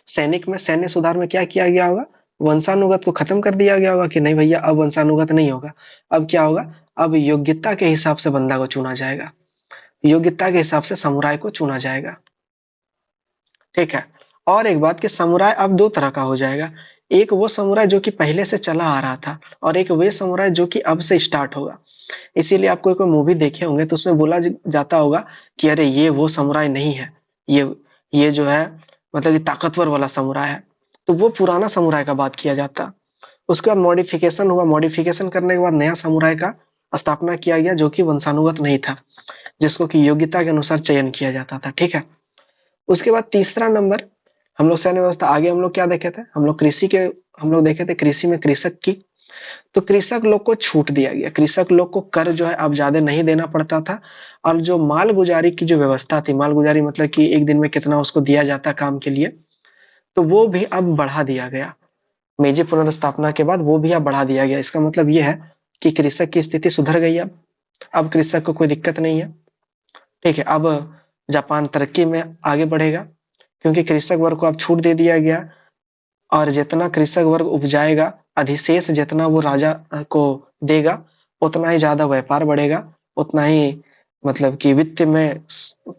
सैनिक में सैन्य सुधार में क्या किया गया होगा? वंशानुगत को खत्म कर दिया गया होगा कि नहीं भैया अब वंशानुगत नहीं होगा। अब क्या होगा? अब योग्यता के हिसाब से बंदा को चुना जाएगा, योग्यता के हिसाब से समुराय को चुना जाएगा। ठीक है, और एक बात कि समुराय अब दो तरह का हो जाएगा। एक वो समुराय जो कि पहले से चला आ रहा था, और एक वे समुराय जो कि अब से स्टार्ट होगा। इसीलिए आप कोई कोई मूवी देखे होंगे तो उसमें बोला जाता होगा कि अरे ये वो समुराय नहीं है, ये जो है, मतलब ये ताकतवर वाला समुराय है। तो वो पुराना समुराय का बात किया जाता। उसके बाद मॉडिफिकेशन हुआ, मॉडिफिकेशन करने के बाद नया समुराय का स्थापना किया गया, जो कि वंशानुगत नहीं था, जिसको कि योग्यता के अनुसार चयन किया जाता था। ठीक है, उसके बाद तीसरा नंबर, हम लोग सैन्य व्यवस्था, आगे हम लोग क्या देखे थे, हम लोग कृषि के, हम लोग देखे थे कृषि में कृषक की तो कृषक लोग को छूट दिया गया, कृषक लोग को कर जो है अब ज्यादा नहीं देना पड़ता था। और जो मालगुजारी की जो व्यवस्था थी, मालगुजारी मतलब कि एक दिन में कितना उसको दिया जाता काम के लिए, तो वो भी अब बढ़ा दिया गया। मेजी पुनर्स्थापना के बाद वो भी अब बढ़ा दिया गया। इसका मतलब ये है कि कृषक की स्थिति सुधर गई। अब कृषक को कोई दिक्कत नहीं है। ठीक है, अब जापान तरक्की में आगे बढ़ेगा, क्योंकि कृषक वर्ग को अब छूट दे दिया गया। और जितना कृषक वर्ग उपजाएगा, अधिशेष जितना वो राजा को देगा, उतना ही ज्यादा व्यापार बढ़ेगा, उतना ही मतलब कि वित्त में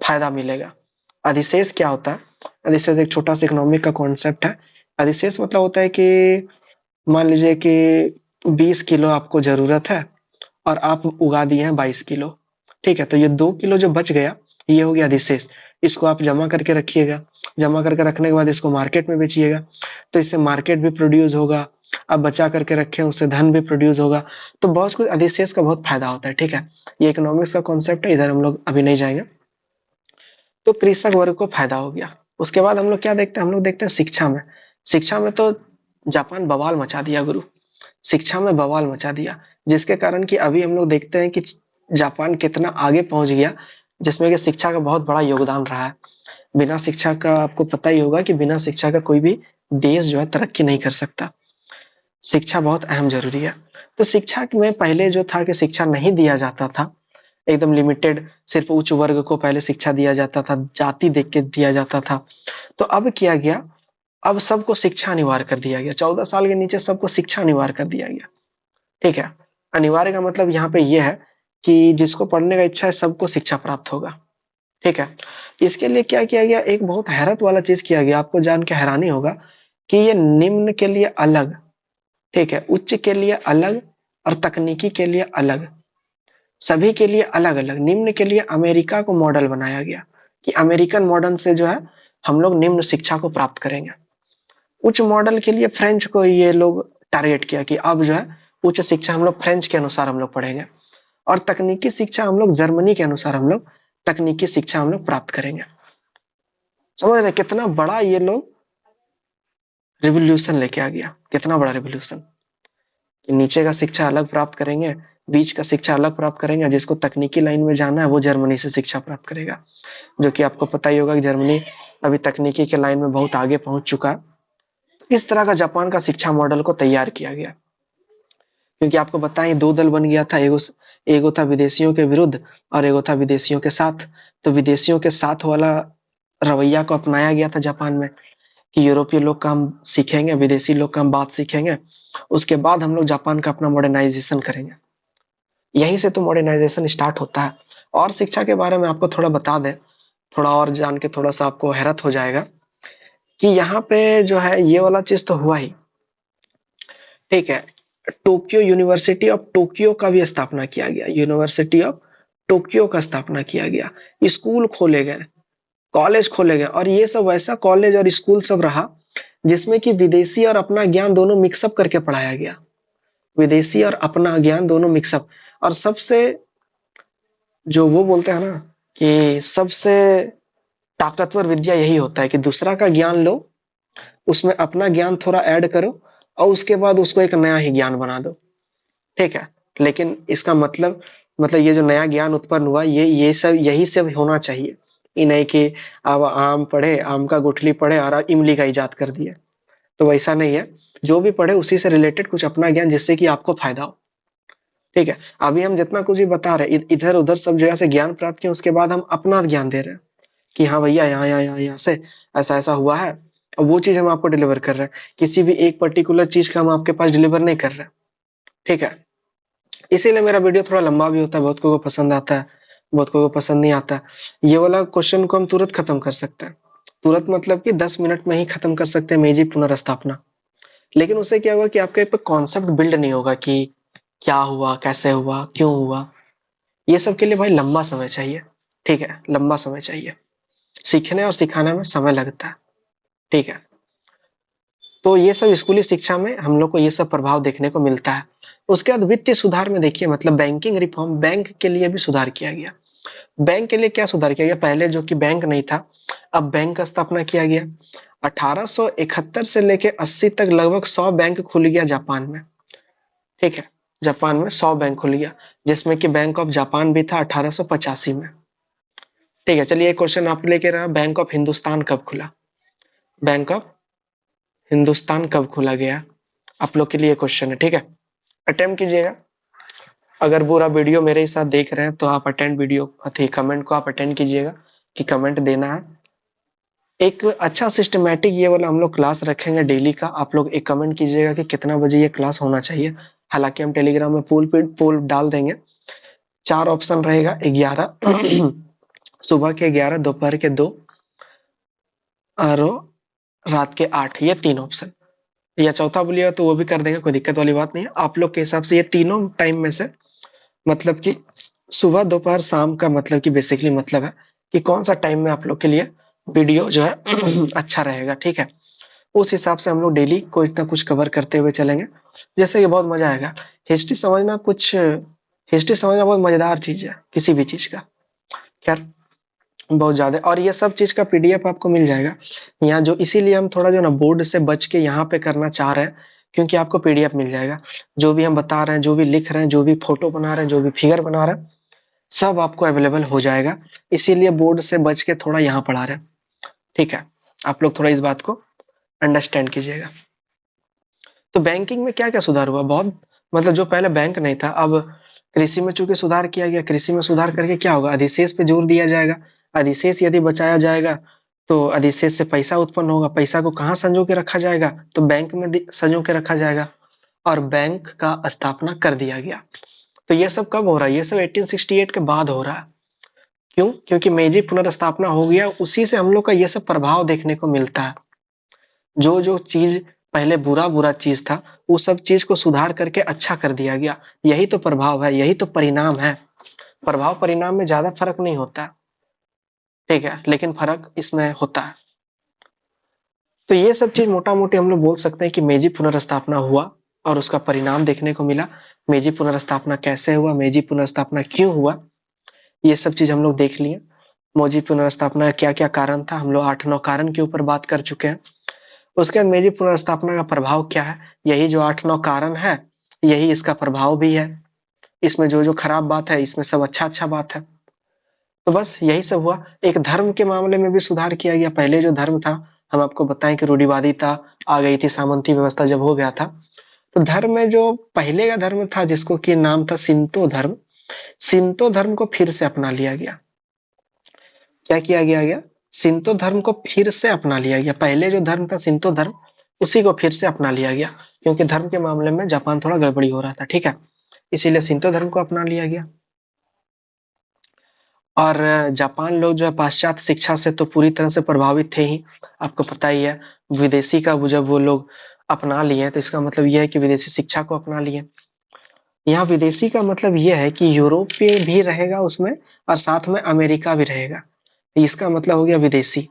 फायदा मिलेगा। अधिशेष क्या होता है? अधिशेष एक छोटा सा इकोनॉमिक का कॉन्सेप्ट है। अधिशेष मतलब होता है कि मान लीजिए कि 20 किलो आपको जरूरत है और आप उगा दिए हैं 22 किलो। ठीक है, तो ये 2 किलो जो बच गया, ये हो गया अधिशेष। इसको आप जमा करके रखिएगा, जमा करके रखने के बाद इसको मार्केट में बेचिएगा, तो इससे मार्केट भी प्रोड्यूस होगा। अब बचा करके रखे उससे धन भी प्रोड्यूस होगा। तो बहुत कुछ अधिशेष का बहुत फायदा होता है। ठीक है, ये इकोनॉमिक्स का कॉन्सेप्ट है, इधर हम लोग अभी नहीं जाएंगे। तो कृषक वर्ग को फायदा हो गया। उसके बाद हम लोग क्या देखते हैं? हम लोग देखते हैं शिक्षा में। शिक्षा में तो जापान बवाल मचा दिया गुरु, शिक्षा में बवाल मचा दिया, जिसके कारण कि अभी हम लोग देखते हैं कि जापान कितना आगे पहुंच गया, जिसमें कि शिक्षा का बहुत बड़ा योगदान रहा है। बिना शिक्षा का आपको पता ही होगा कि बिना शिक्षा का कोई भी देश जो है तरक्की नहीं कर सकता। शिक्षा बहुत अहम जरूरी है। तो शिक्षा में पहले जो था कि शिक्षा नहीं दिया जाता था, एकदम लिमिटेड, सिर्फ उच्च वर्ग को पहले शिक्षा दिया जाता था, जाति देख के दिया जाता था। तो अब किया गया, अब सबको शिक्षा अनिवार्य कर दिया गया। 14 साल के नीचे सबको शिक्षा अनिवार्य कर दिया गया। ठीक है, अनिवार्य का मतलब यहाँ पे ये है कि जिसको पढ़ने का इच्छा है सबको शिक्षा प्राप्त होगा। ठीक है, इसके लिए क्या किया गया? एक बहुत हैरत वाला चीज किया गया, आपको जान के हैरानी होगा कि ये निम्न के लिए अलग, ठीक है, उच्च के लिए अलग और तकनीकी के लिए अलग, सभी के लिए अलग अलग। निम्न के लिए अमेरिका को मॉडल बनाया गया कि अमेरिकन मॉडल से जो है हम लोग निम्न शिक्षा को प्राप्त करेंगे। उच्च मॉडल के लिए फ्रेंच को ये लोग टारगेट किया कि अब जो है उच्च शिक्षा हम लोग फ्रेंच के अनुसार हम लोग पढ़ेंगे, और तकनीकी शिक्षा हम लोग जर्मनी के अनुसार हम लोग तकनीकी शिक्षा हम लोग प्राप्त करेंगे। समझ रहे कितना बड़ा ये लोग रिवोल्यूशन लेके आ गया, कितना बड़ा रिवोल्यूशन। नीचे का शिक्षा अलग प्राप्त करेंगे, बीच का शिक्षा अलग प्राप्त करेंगे, जिसको तकनीकी लाइन में जाना है वो जर्मनी से शिक्षा प्राप्त करेगा। जो कि आपको पता ही होगा कि जर्मनी अभी तकनीकी के लाइन में बहुत आगे पहुंच चुका है। इस तरह का जापान का शिक्षा मॉडल को तैयार किया गया, क्योंकि आपको बताएं 2 दल बन गया था, एगो था विदेशियों के विरुद्ध और एगो था विदेशियों के साथ। तो विदेशियों के साथ वाला रवैया को अपनाया गया था जापान में कि यूरोपीय लोग का हम सीखेंगे, विदेशी लोग का हम बात सीखेंगे, उसके बाद हम लोग जापान का अपना मॉडर्नाइजेशन करेंगे। यहीं से तो मॉडर्नाइजेशन स्टार्ट होता है। और शिक्षा के बारे में आपको थोड़ा बता दें, थोड़ा और जान के थोड़ा सा आपको हैरत हो जाएगा कि यहाँ पे जो है ये वाला चीज तो हुआ ही। ठीक है, टोक्यो यूनिवर्सिटी ऑफ टोक्यो का भी स्थापना किया गया, यूनिवर्सिटी ऑफ टोक्यो का स्थापना किया गया। स्कूल खोले गए, कॉलेज खोले गए, और ये सब वैसा कॉलेज और स्कूल सब रहा जिसमें कि विदेशी और अपना ज्ञान दोनों मिक्सअप करके पढ़ाया गया। विदेशी और अपना ज्ञान दोनों मिक्सअप। और सबसे जो वो बोलते हैं ना कि सबसे ताकतवर विद्या यही होता है कि दूसरा का ज्ञान लो, उसमें अपना ज्ञान थोड़ा ऐड करो, और उसके बाद उसको एक नया ही ज्ञान बना दो। ठीक है, लेकिन इसका मतलब ये जो नया ज्ञान उत्पन्न हुआ, ये सब यही सब होना चाहिए। ये नहीं कि अब आम पढ़े, आम का गुठली पढ़े और इमली का इजाद कर दिया, तो वैसा नहीं है। जो भी पढ़े उसी से रिलेटेड कुछ अपना ज्ञान, जिससे कि आपको फायदा हो। ठीक है, अभी हम जितना कुछ भी बता रहे हैं इधर उधर सब जगह से ज्ञान प्राप्त किया, उसके बाद हम अपना ज्ञान दे रहे हैं कि हाँ भैया यहाँ यहाँ यहाँ यहाँ से ऐसा ऐसा हुआ है, और वो चीज हम आपको डिलीवर कर रहे हैं। किसी भी एक पर्टिकुलर चीज का हम आपके पास डिलीवर नहीं कर रहे। ठीक है, इसीलिए मेरा वीडियो थोड़ा लंबा भी होता है, बहुत को पसंद आता है, बहुत को पसंद नहीं आता। ये वाला क्वेश्चन को हम तुरंत खत्म कर सकते हैं, तुरंत मतलब कि 10 मिनट में ही खत्म कर सकते हैं, मेजी पुनर्स्थापना। लेकिन उससे क्या होगा कि आपके पे कॉन्सेप्ट बिल्ड नहीं होगा कि क्या हुआ, कैसे हुआ, क्यों हुआ। ये सब के लिए भाई लंबा समय चाहिए। ठीक है, लंबा समय चाहिए, सीखने और सिखाने में समय लगता है। ठीक है, तो ये सब स्कूली शिक्षा में हम लोग को ये सब प्रभाव देखने को मिलता है। उसके बाद वित्तीय सुधार में देखिए, मतलब बैंकिंग रिफॉर्म, बैंक के लिए भी सुधार किया गया। बैंक के लिए क्या सुधार किया गया? पहले जो कि बैंक नहीं था, अब बैंक का स्थापना किया गया। 1871 से लेके 80 तक लगभग 100 बैंक खुल गया जापान में। ठीक है। जापान में 100 बैंक खुल गया, जिसमें कि बैंक ऑफ जापान भी था 1885 में। ठीक है, चलिए एक क्वेश्चन आप लेके रहा, बैंक ऑफ हिंदुस्तान कब खुला? बैंक ऑफ हिंदुस्तान कब खोला गया? आप लोग के लिए क्वेश्चन है, ठीक है। अटेम्प्ट कीजिएगा। अगर पूरा वीडियो मेरे ही साथ देख रहे हैं तो आप अटेंड वीडियो अथी कमेंट को आप अटेंड कीजिएगा कि कमेंट देना है। एक अच्छा सिस्टमैटिक ये वाला हम लोग क्लास रखेंगे डेली का। आप लोग एक कमेंट कीजिएगा कि कितना बजे ये क्लास होना चाहिए। हालांकि हम टेलीग्राम में पोल डाल देंगे। 4 ऑप्शन रहेगा, 11 सुबह के 11, दोपहर के 2 और रात के 8, ये 3 ऑप्शन। या चौथा बोलिएगा तो वो भी कर देंगे, कोई दिक्कत वाली बात नहीं है। आप लोग के हिसाब से ये तीनों टाइम में से मतलब कि सुबह, दोपहर, शाम का मतलब कि बेसिकली मतलब है कि कौन सा टाइम में आप लोग के लिए वीडियो जो है अच्छा रहेगा, ठीक है। उस हिसाब से हम लोग डेली कुछ ना कुछ कवर करते हुए चलेंगे, जैसे कि बहुत मजा आएगा। हिस्ट्री समझना बहुत मजेदार चीज है किसी भी चीज का। खैर, बहुत ज्यादा। और ये सब चीज का पीडीएफ आपको मिल जाएगा यहाँ, जो इसीलिए हम थोड़ा जो ना बोर्ड से बच के यहाँ पे करना चाह रहे हैं, क्योंकि आपको पीडीएफ मिल जाएगा। जो भी हम बता रहे हैं, जो भी लिख रहे हैं, जो भी फोटो बना रहे हैं, जो भी फिगर बना रहे हैं, सब आपको अवेलेबल हो जाएगा। इसीलिए बोर्ड से बच के थोड़ा यहाँ पढ़ा रहे हैं, ठीक है। आप लोग थोड़ा इस बात को अंडरस्टैंड कीजिएगा। तो बैंकिंग में क्या क्या सुधार हुआ? बहुत मतलब जो पहले बैंक नहीं था, अब कृषि में चूंकि सुधार किया गया। कृषि में सुधार करके क्या होगा? अधिशेष पे जोर दिया जाएगा। अधिशेष यदि बचाया जाएगा तो अधिशेष से पैसा उत्पन्न होगा। पैसा को कहाँ संजो के रखा जाएगा? तो बैंक में संजो के रखा जाएगा। और बैंक का स्थापना कर दिया गया। तो ये सब कब हो रहा है? ये सब 1868 के बाद हो रहा है। क्यों? क्योंकि मेजी पुनर्स्थापना हो गया, उसी से हम लोग का ये सब प्रभाव देखने को मिलता है। जो जो चीज पहले बुरा बुरा चीज था, वो सब चीज को सुधार करके अच्छा कर दिया गया। यही तो प्रभाव है, यही तो परिणाम है। प्रभाव परिणाम में ज्यादा फर्क नहीं होता, ठीक है, लेकिन फर्क इसमें होता है। तो ये सब चीज मोटा मोटी हम लोग बोल सकते हैं कि मेजी पुनर्स्थापना हुआ और उसका परिणाम देखने को मिला। मेजी पुनर्स्थापना कैसे हुआ, मेजी पुनर्स्थापना क्यों हुआ, ये सब चीज हम लोग देख लिए। मेजी पुनर्स्थापना क्या क्या कारण था, हम लोग 8-9 कारण के ऊपर बात कर चुके हैं। उसके बाद मेजी पुनर्स्थापना का प्रभाव क्या है, यही जो 8-9 कारण है, यही इसका प्रभाव भी है। इसमें जो जो खराब बात है, इसमें सब अच्छा अच्छा बात है। तो बस यही सब हुआ। एक धर्म के मामले में भी सुधार किया गया। पहले जो धर्म था, हम आपको बताएं कि रूढ़िवादिता आ गई थी, सामंती व्यवस्था जब हो गया था। तो धर्म में जो पहले का धर्म था, जिसको कि नाम था शिंतो धर्म, शिंतो धर्म को फिर से अपना लिया गया। क्या किया गया? शिंतो धर्म को फिर से अपना लिया गया। पहले जो धर्म था शिंतो धर्म, उसी को फिर से अपना लिया गया, क्योंकि धर्म के मामले में जापान थोड़ा गड़बड़ी हो रहा था, ठीक है। इसीलिए शिंतो धर्म को अपना लिया गया। और जापान लोग जो है पाश्चात्य शिक्षा से तो पूरी तरह से प्रभावित थे ही, आपको पता ही है। विदेशी का जब वो लोग अपना लिए, तो इसका मतलब यह है कि विदेशी शिक्षा को अपना लिए। यहाँ विदेशी का मतलब यह है कि यूरोपीय भी रहेगा उसमें, और साथ में अमेरिका भी रहेगा। इसका मतलब हो गया विदेशी।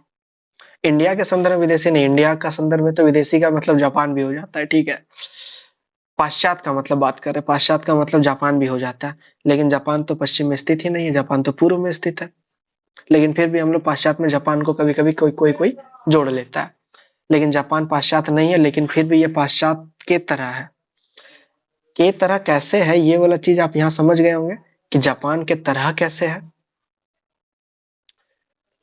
इंडिया के संदर्भ में विदेशी नहीं, इंडिया का संदर्भ में तो विदेशी का मतलब जापान भी हो जाता है, ठीक है। पाश्चात्य का मतलब बात कर रहे हैं, पाश्चात्य का मतलब जापान भी हो जाता है। लेकिन जापान तो पश्चिम में स्थित ही नहीं है, जापान तो पूर्व में स्थित है। लेकिन फिर भी हम लोग पाश्चात्य में जापान को कभी कभी कोई कोई कोई जोड़ लेता है। लेकिन जापान पाश्चात्य नहीं है, लेकिन फिर भी ये पाश्चात्य के तरह है। के तरह कैसे है, ये वाला चीज आप यहाँ समझ गए होंगे कि जापान के तरह कैसे है,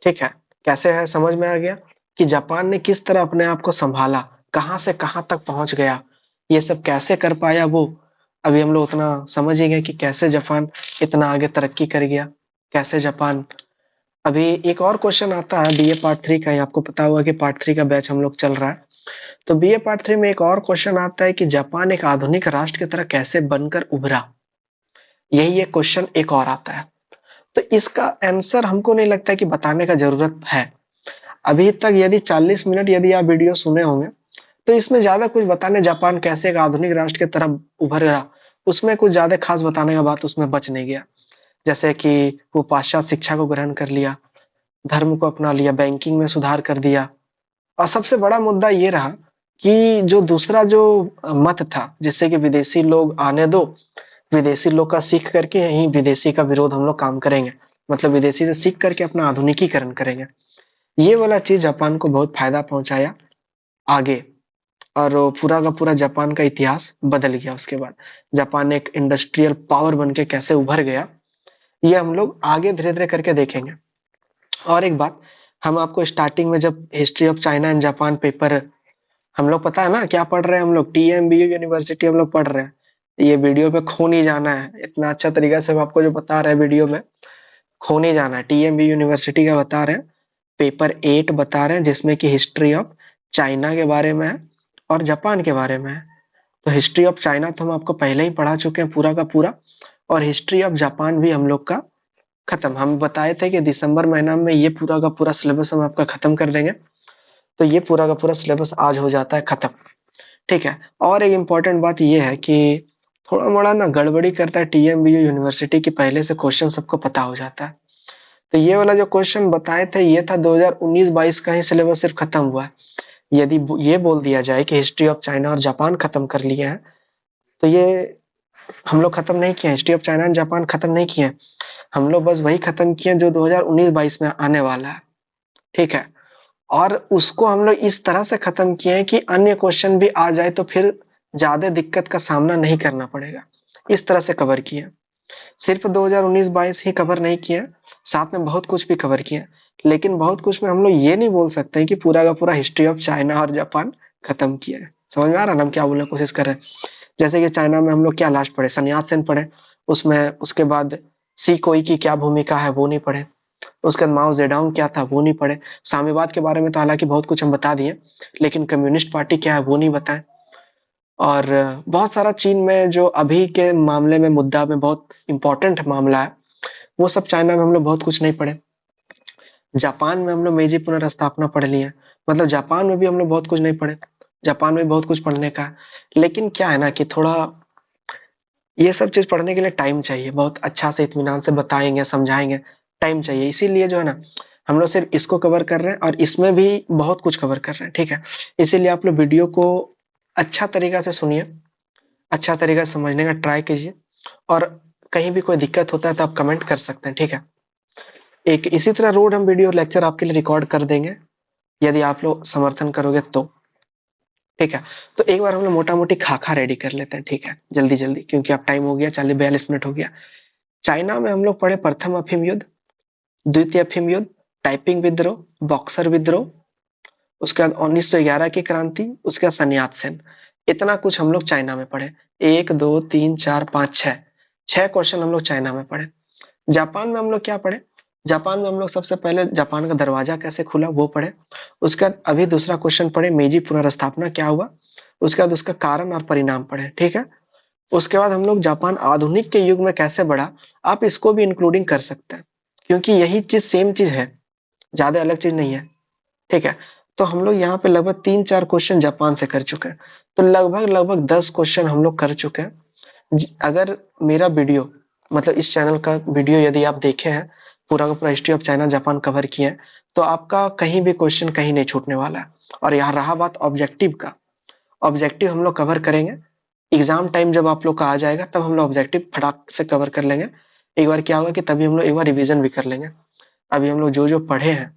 ठीक है। कैसे है समझ में आ गया कि जापान ने किस तरह अपने आप को संभाला, कहां से कहां तक पहुंच गया, ये सब कैसे कर पाया वो। अभी हम लोग उतना समझ ही गए कि कैसे जापान इतना आगे तरक्की कर गया, कैसे जापान। अभी एक और क्वेश्चन आता है बीए पार्ट 3 का ही, आपको पता होगा कि पार्ट 3 का बैच हम लोग चल रहा है। तो बीए पार्ट 3 में एक और क्वेश्चन आता है कि जापान एक आधुनिक राष्ट्र की तरह कैसे बनकर उभरा। यही एक क्वेश्चन एक और आता है। तो इसका आंसर हमको नहीं लगता कि बताने का जरूरत है। अभी तक यदि 40 मिनट यदि आप वीडियो सुने होंगे, तो इसमें ज्यादा कुछ बताने, जापान कैसे एक आधुनिक राष्ट्र की तरफ उभर रहा, उसमें कुछ ज्यादा खास बताने का बात उसमें बच नहीं गया। जैसे कि वो पाश्चात्य शिक्षा को ग्रहण कर लिया, धर्म को अपना लिया, बैंकिंग में सुधार कर दिया। और सबसे बड़ा मुद्दा ये रहा कि जो दूसरा जो मत था, जिससे कि विदेशी लोग आने दो, विदेशी लोग का सीख करके यही विदेशी का विरोध हम लोग काम करेंगे, मतलब विदेशी से सीख करके अपना आधुनिकीकरण करेंगे। ये वाला चीज जापान को बहुत फायदा पहुंचाया आगे। और वो पूरा का पूरा जापान का इतिहास बदल गया। उसके बाद जापान एक इंडस्ट्रियल पावर बन के कैसे उभर गया, ये हम लोग आगे धीरे धीरे करके देखेंगे। और एक बात, हम आपको स्टार्टिंग में जब history of China and Japan paper, हम लोग पता है ना क्या पढ़ रहे हैं, हम लोग TMBU यूनिवर्सिटी हम लोग पढ़ रहे हैं। ये वीडियो पे खो नहीं जाना है, इतना अच्छा तरीका से हम आपको जो बता रहे हैं वीडियो में, खो नहीं जाना है। TMBU यूनिवर्सिटी का बता रहे हैं, पेपर 8 बता रहे हैं, जिसमें कि हिस्ट्री ऑफ चाइना के बारे में है और जापान के बारे में है। तो हिस्ट्री ऑफ चाइना तो हम आपको पहले ही पढ़ा चुके हैं पूरा का पूरा, और हिस्ट्री ऑफ जापान भी हम लोग का खत्म। हम बताए थे कि दिसंबर महीना में ये पूरा का पूरा सिलेबस हम आपका खत्म कर देंगे। तो ये पूरा का पूरा सिलेबस आज हो जाता है खत्म, ठीक है। और एक इम्पॉर्टेंट बात ये है कि थोड़ा मोड़ा ना गड़बड़ी करता है TMBU यूनिवर्सिटी की, पहले से क्वेश्चन सबको पता हो जाता है। तो ये वाला जो क्वेश्चन बताए थे ये था 2019-22 का ही सिलेबस सिर्फ खत्म हुआ है। यदि ये बोल दिया जाए कि हिस्ट्री ऑफ चाइना और जापान खत्म कर लिए हैं, तो ये हम लोग खत्म नहीं किए। History of China and Japan खत्म नहीं किए, हम लोग बस वही खत्म किए जो 2019-22 में आने वाला है, ठीक है। और उसको हम लोग इस तरह से खत्म किए हैं कि अन्य क्वेश्चन भी आ जाए तो फिर ज्यादा दिक्कत का सामना नहीं करना पड़ेगा, इस तरह से कवर किए। सिर्फ 2019-22 ही कवर नहीं किए, साथ में बहुत कुछ भी कवर किए। लेकिन बहुत कुछ में हम लोग ये नहीं बोल सकते कि पूरा का पूरा हिस्ट्री ऑफ चाइना और जापान खत्म किया है। समझ में आ रहा है ना हम क्या बोलने की कोशिश कर रहे हैं। जैसे कि चाइना में हम लोग क्या लास्ट पढ़े, sun Yat-sen पढ़े, उसमें उसके बाद सी कोई की क्या भूमिका है वो नहीं पढ़े, उसके बाद माओ जेडोंग क्या था वो नहीं पढ़े, साम्यवाद के बारे में तो हालांकि बहुत कुछ हम बता दिए, लेकिन कम्युनिस्ट पार्टी क्या है वो नहीं बताए। और बहुत सारा चीन में जो अभी के मामले में मुद्दा में बहुत इंपॉर्टेंट मामला है, वो सब चाइना में हम लोग बहुत कुछ नहीं पढ़े। जापान में हम लोग मेजी पुनर्स्थापना पढ़ लिए, मतलब जापान में भी हम लोग बहुत कुछ नहीं पढ़े, जापान में बहुत कुछ पढ़ने का है। लेकिन क्या है ना कि थोड़ा ये सब चीज पढ़ने के लिए टाइम चाहिए, बहुत अच्छा से इत्मीनान से बताएंगे समझाएंगे, टाइम चाहिए। इसीलिए जो है ना हम लोग सिर्फ इसको कवर कर रहे हैं और इसमें भी बहुत कुछ कवर कर रहे हैं, ठीक है। इसीलिए आप लोग वीडियो को अच्छा तरीका से सुनिए, अच्छा तरीका से समझने का ट्राई कीजिए, और कहीं भी कोई दिक्कत होता है तो आप कमेंट कर सकते हैं, ठीक है। एक इसी तरह रोड हम वीडियो लेक्चर आपके लिए रिकॉर्ड कर देंगे, यदि आप लोग समर्थन करोगे तो, ठीक है। तो एक बार हम लोग मोटा मोटी खाका रेडी कर लेते हैं, ठीक है, जल्दी जल्दी, क्योंकि अब टाइम हो गया 40-42 मिनट हो गया। चाइना में हम लोग पढ़े प्रथम अफीम युद्ध, द्वितीय अफीम युद्ध, टाइपिंग विद्रोह, बॉक्सर विद्रोह, उसके बाद 1911 की क्रांति, उसके बाद sun Yat-sen। इतना कुछ हम लोग चाइना में पढ़े। 1 2 3 4 5 6 छह क्वेश्चन हम लोग चाइना में पढ़े। जापान में हम लोग क्या पढ़े, जापान में हम लोग सबसे पहले जापान का दरवाजा कैसे खुला वो पढ़े। उसके बाद अभी दूसरा क्वेश्चन पढ़े, मेजी पुनर्स्थापना क्या हुआ, उसके बाद उसका कारण और परिणाम पढ़े, ठीक है। उसके बाद हम लोग जापान आधुनिक के युग में कैसे बढ़ा, आप इसको भी इंक्लूडिंग कर सकते हैं, क्योंकि यही चीज सेम चीज है, ज्यादा अलग चीज नहीं है, ठीक है। तो हम लोग यहाँ पे लगभग 3-4 क्वेश्चन जापान से कर चुके हैं, तो लगभग लगभग 10 क्वेश्चन हम लोग कर चुके हैं। अगर मेरा वीडियो, मतलब इस चैनल का वीडियो यदि आप देखे हैं, पूरा का पूरा history of China Japan cover किए हैं, तो आपका कहीं भी क्वेश्चन कहीं नहीं छूटने वाला है। और यहाँ रहा बात ऑब्जेक्टिव का, ऑब्जेक्टिव हम लोग कवर करेंगे एग्जाम टाइम, जब आप लोग का आ जाएगा तब हम लोग ऑब्जेक्टिव फटाक से कवर कर लेंगे। एक बार क्या होगा कि तभी हम लोग एक बार रिवीजन भी कर लेंगे। अभी हम लोग जो जो पढ़े हैं,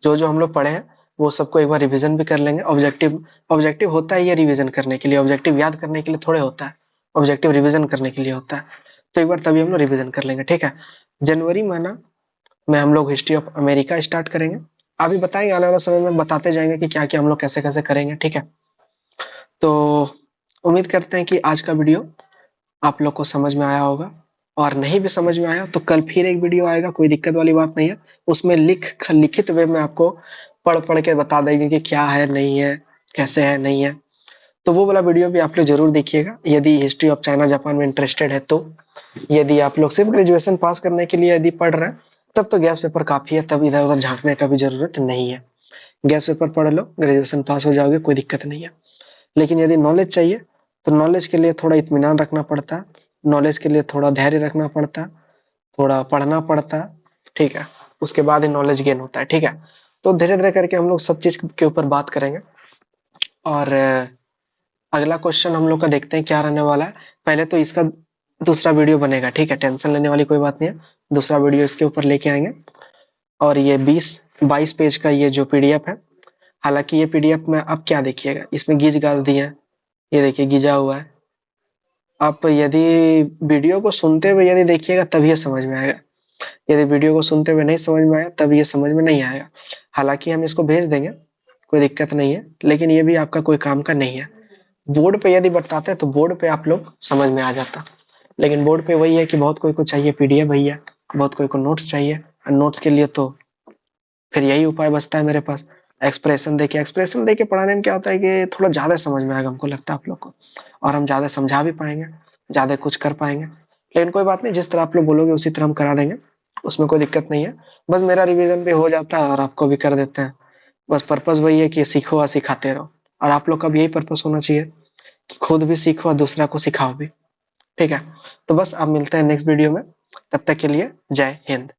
जो जो हम लोग पढ़े हैं वो सबको एक बार रिवीजन भी कर लेंगे। ऑब्जेक्टिव, ऑब्जेक्टिव होता है ये रिवीजन करने के लिए, ऑब्जेक्टिव याद करने के लिए थोड़े होता है, ऑब्जेक्टिव रिवीजन करने के लिए होता है। तो एक बार तभी हम लोग रिवीजन कर लेंगे, ठीक है। जनवरी महीना में हम लोग हिस्ट्री ऑफ अमेरिका स्टार्ट करेंगे, अभी बताएंगे, आने वाला समय में बताते जाएंगे कि क्या क्या हम लोग कैसे कैसे करेंगे, ठीक है। तो उम्मीद करते हैं कि आज का वीडियो आप लोग को समझ में आया होगा, और नहीं भी समझ में आया तो कल फिर एक वीडियो आएगा, कोई दिक्कत वाली बात नहीं है। उसमें लिखित वे में आपको पढ़ पढ़ के बता देंगे कि क्या है नहीं है, कैसे है नहीं है। तो वो वाला वीडियो भी आप लोग जरूर देखिएगा, यदि हिस्ट्री ऑफ चाइना जापान में इंटरेस्टेड है तो। यदि आप लोग सिर्फ ग्रेजुएशन पास करने के लिए यदि पढ़ रहे हैं तब तो गैस पेपर काफी है, तब इधर उधर झांकने का भी जरूरत नहीं है। गैस पेपर पढ़ लो, ग्रेजुएशन पास हो जाओगे, कोई दिक्कत नहीं है। लेकिन यदि नॉलेज चाहिए तो नॉलेज के लिए थोड़ा इत्मीनान रखना पड़ता है, नॉलेज के लिए थोड़ा धैर्य रखना पड़ता है, थोड़ा पढ़ना पड़ता है, ठीक है। उसके बाद ही नॉलेज गेन होता है, ठीक है। तो धीरे धीरे करके हम लोग सब चीज के ऊपर बात करेंगे। और अगला क्वेश्चन हम लोग का देखते हैं क्या रहने वाला है। पहले तो इसका दूसरा वीडियो बनेगा, ठीक है, टेंशन लेने वाली कोई बात नहीं है, दूसरा वीडियो इसके ऊपर लेके आएंगे। और ये 20-22 पेज का ये जो PDF है, हालांकि ये पीडीएफ में आप क्या देखिएगा, इसमें गीज गाज दिए हैं, ये देखिए गीजा हुआ है। आप यदि वीडियो को सुनते हुए यदि देखिएगा तब ये समझ में आएगा, यदि वीडियो को सुनते हुए नहीं समझ में आया तब ये समझ में नहीं आएगा। हालांकि हम इसको भेज देंगे, कोई दिक्कत नहीं है, लेकिन ये भी आपका कोई काम का नहीं है। बोर्ड पे यदि बताते तो बोर्ड पे आप लोग समझ में आ जाता, लेकिन बोर्ड पे वही है कि बहुत कोई को चाहिए पीडीएफ भैया, बहुत कोई को नोट्स चाहिए, और नोट्स के लिए तो फिर यही उपाय बचता है मेरे पास, एक्सप्रेशन देके पढ़ाने में क्या होता है कि थोड़ा ज्यादा समझ में आएगा, हमको लगता है आप लोग को, और हम ज्यादा समझा भी पाएंगे, ज्यादा कुछ कर पाएंगे। लेकिन कोई बात नहीं, जिस तरह आप लोग बोलोगे उसी तरह हम करा देंगे, उसमें कोई दिक्कत नहीं है। बस मेरा रिवीजन भी हो जाता है और आपको भी कर देते हैं। बस पर्पस वही है कि सीखो और सिखाते रहो, और आप लोग का भी यही पर्पस होना चाहिए कि खुद भी सीखो और दूसरा को सिखाओ भी। ठीक है, तो बस अब मिलते हैं नेक्स्ट वीडियो में, तब तक के लिए जय हिंद।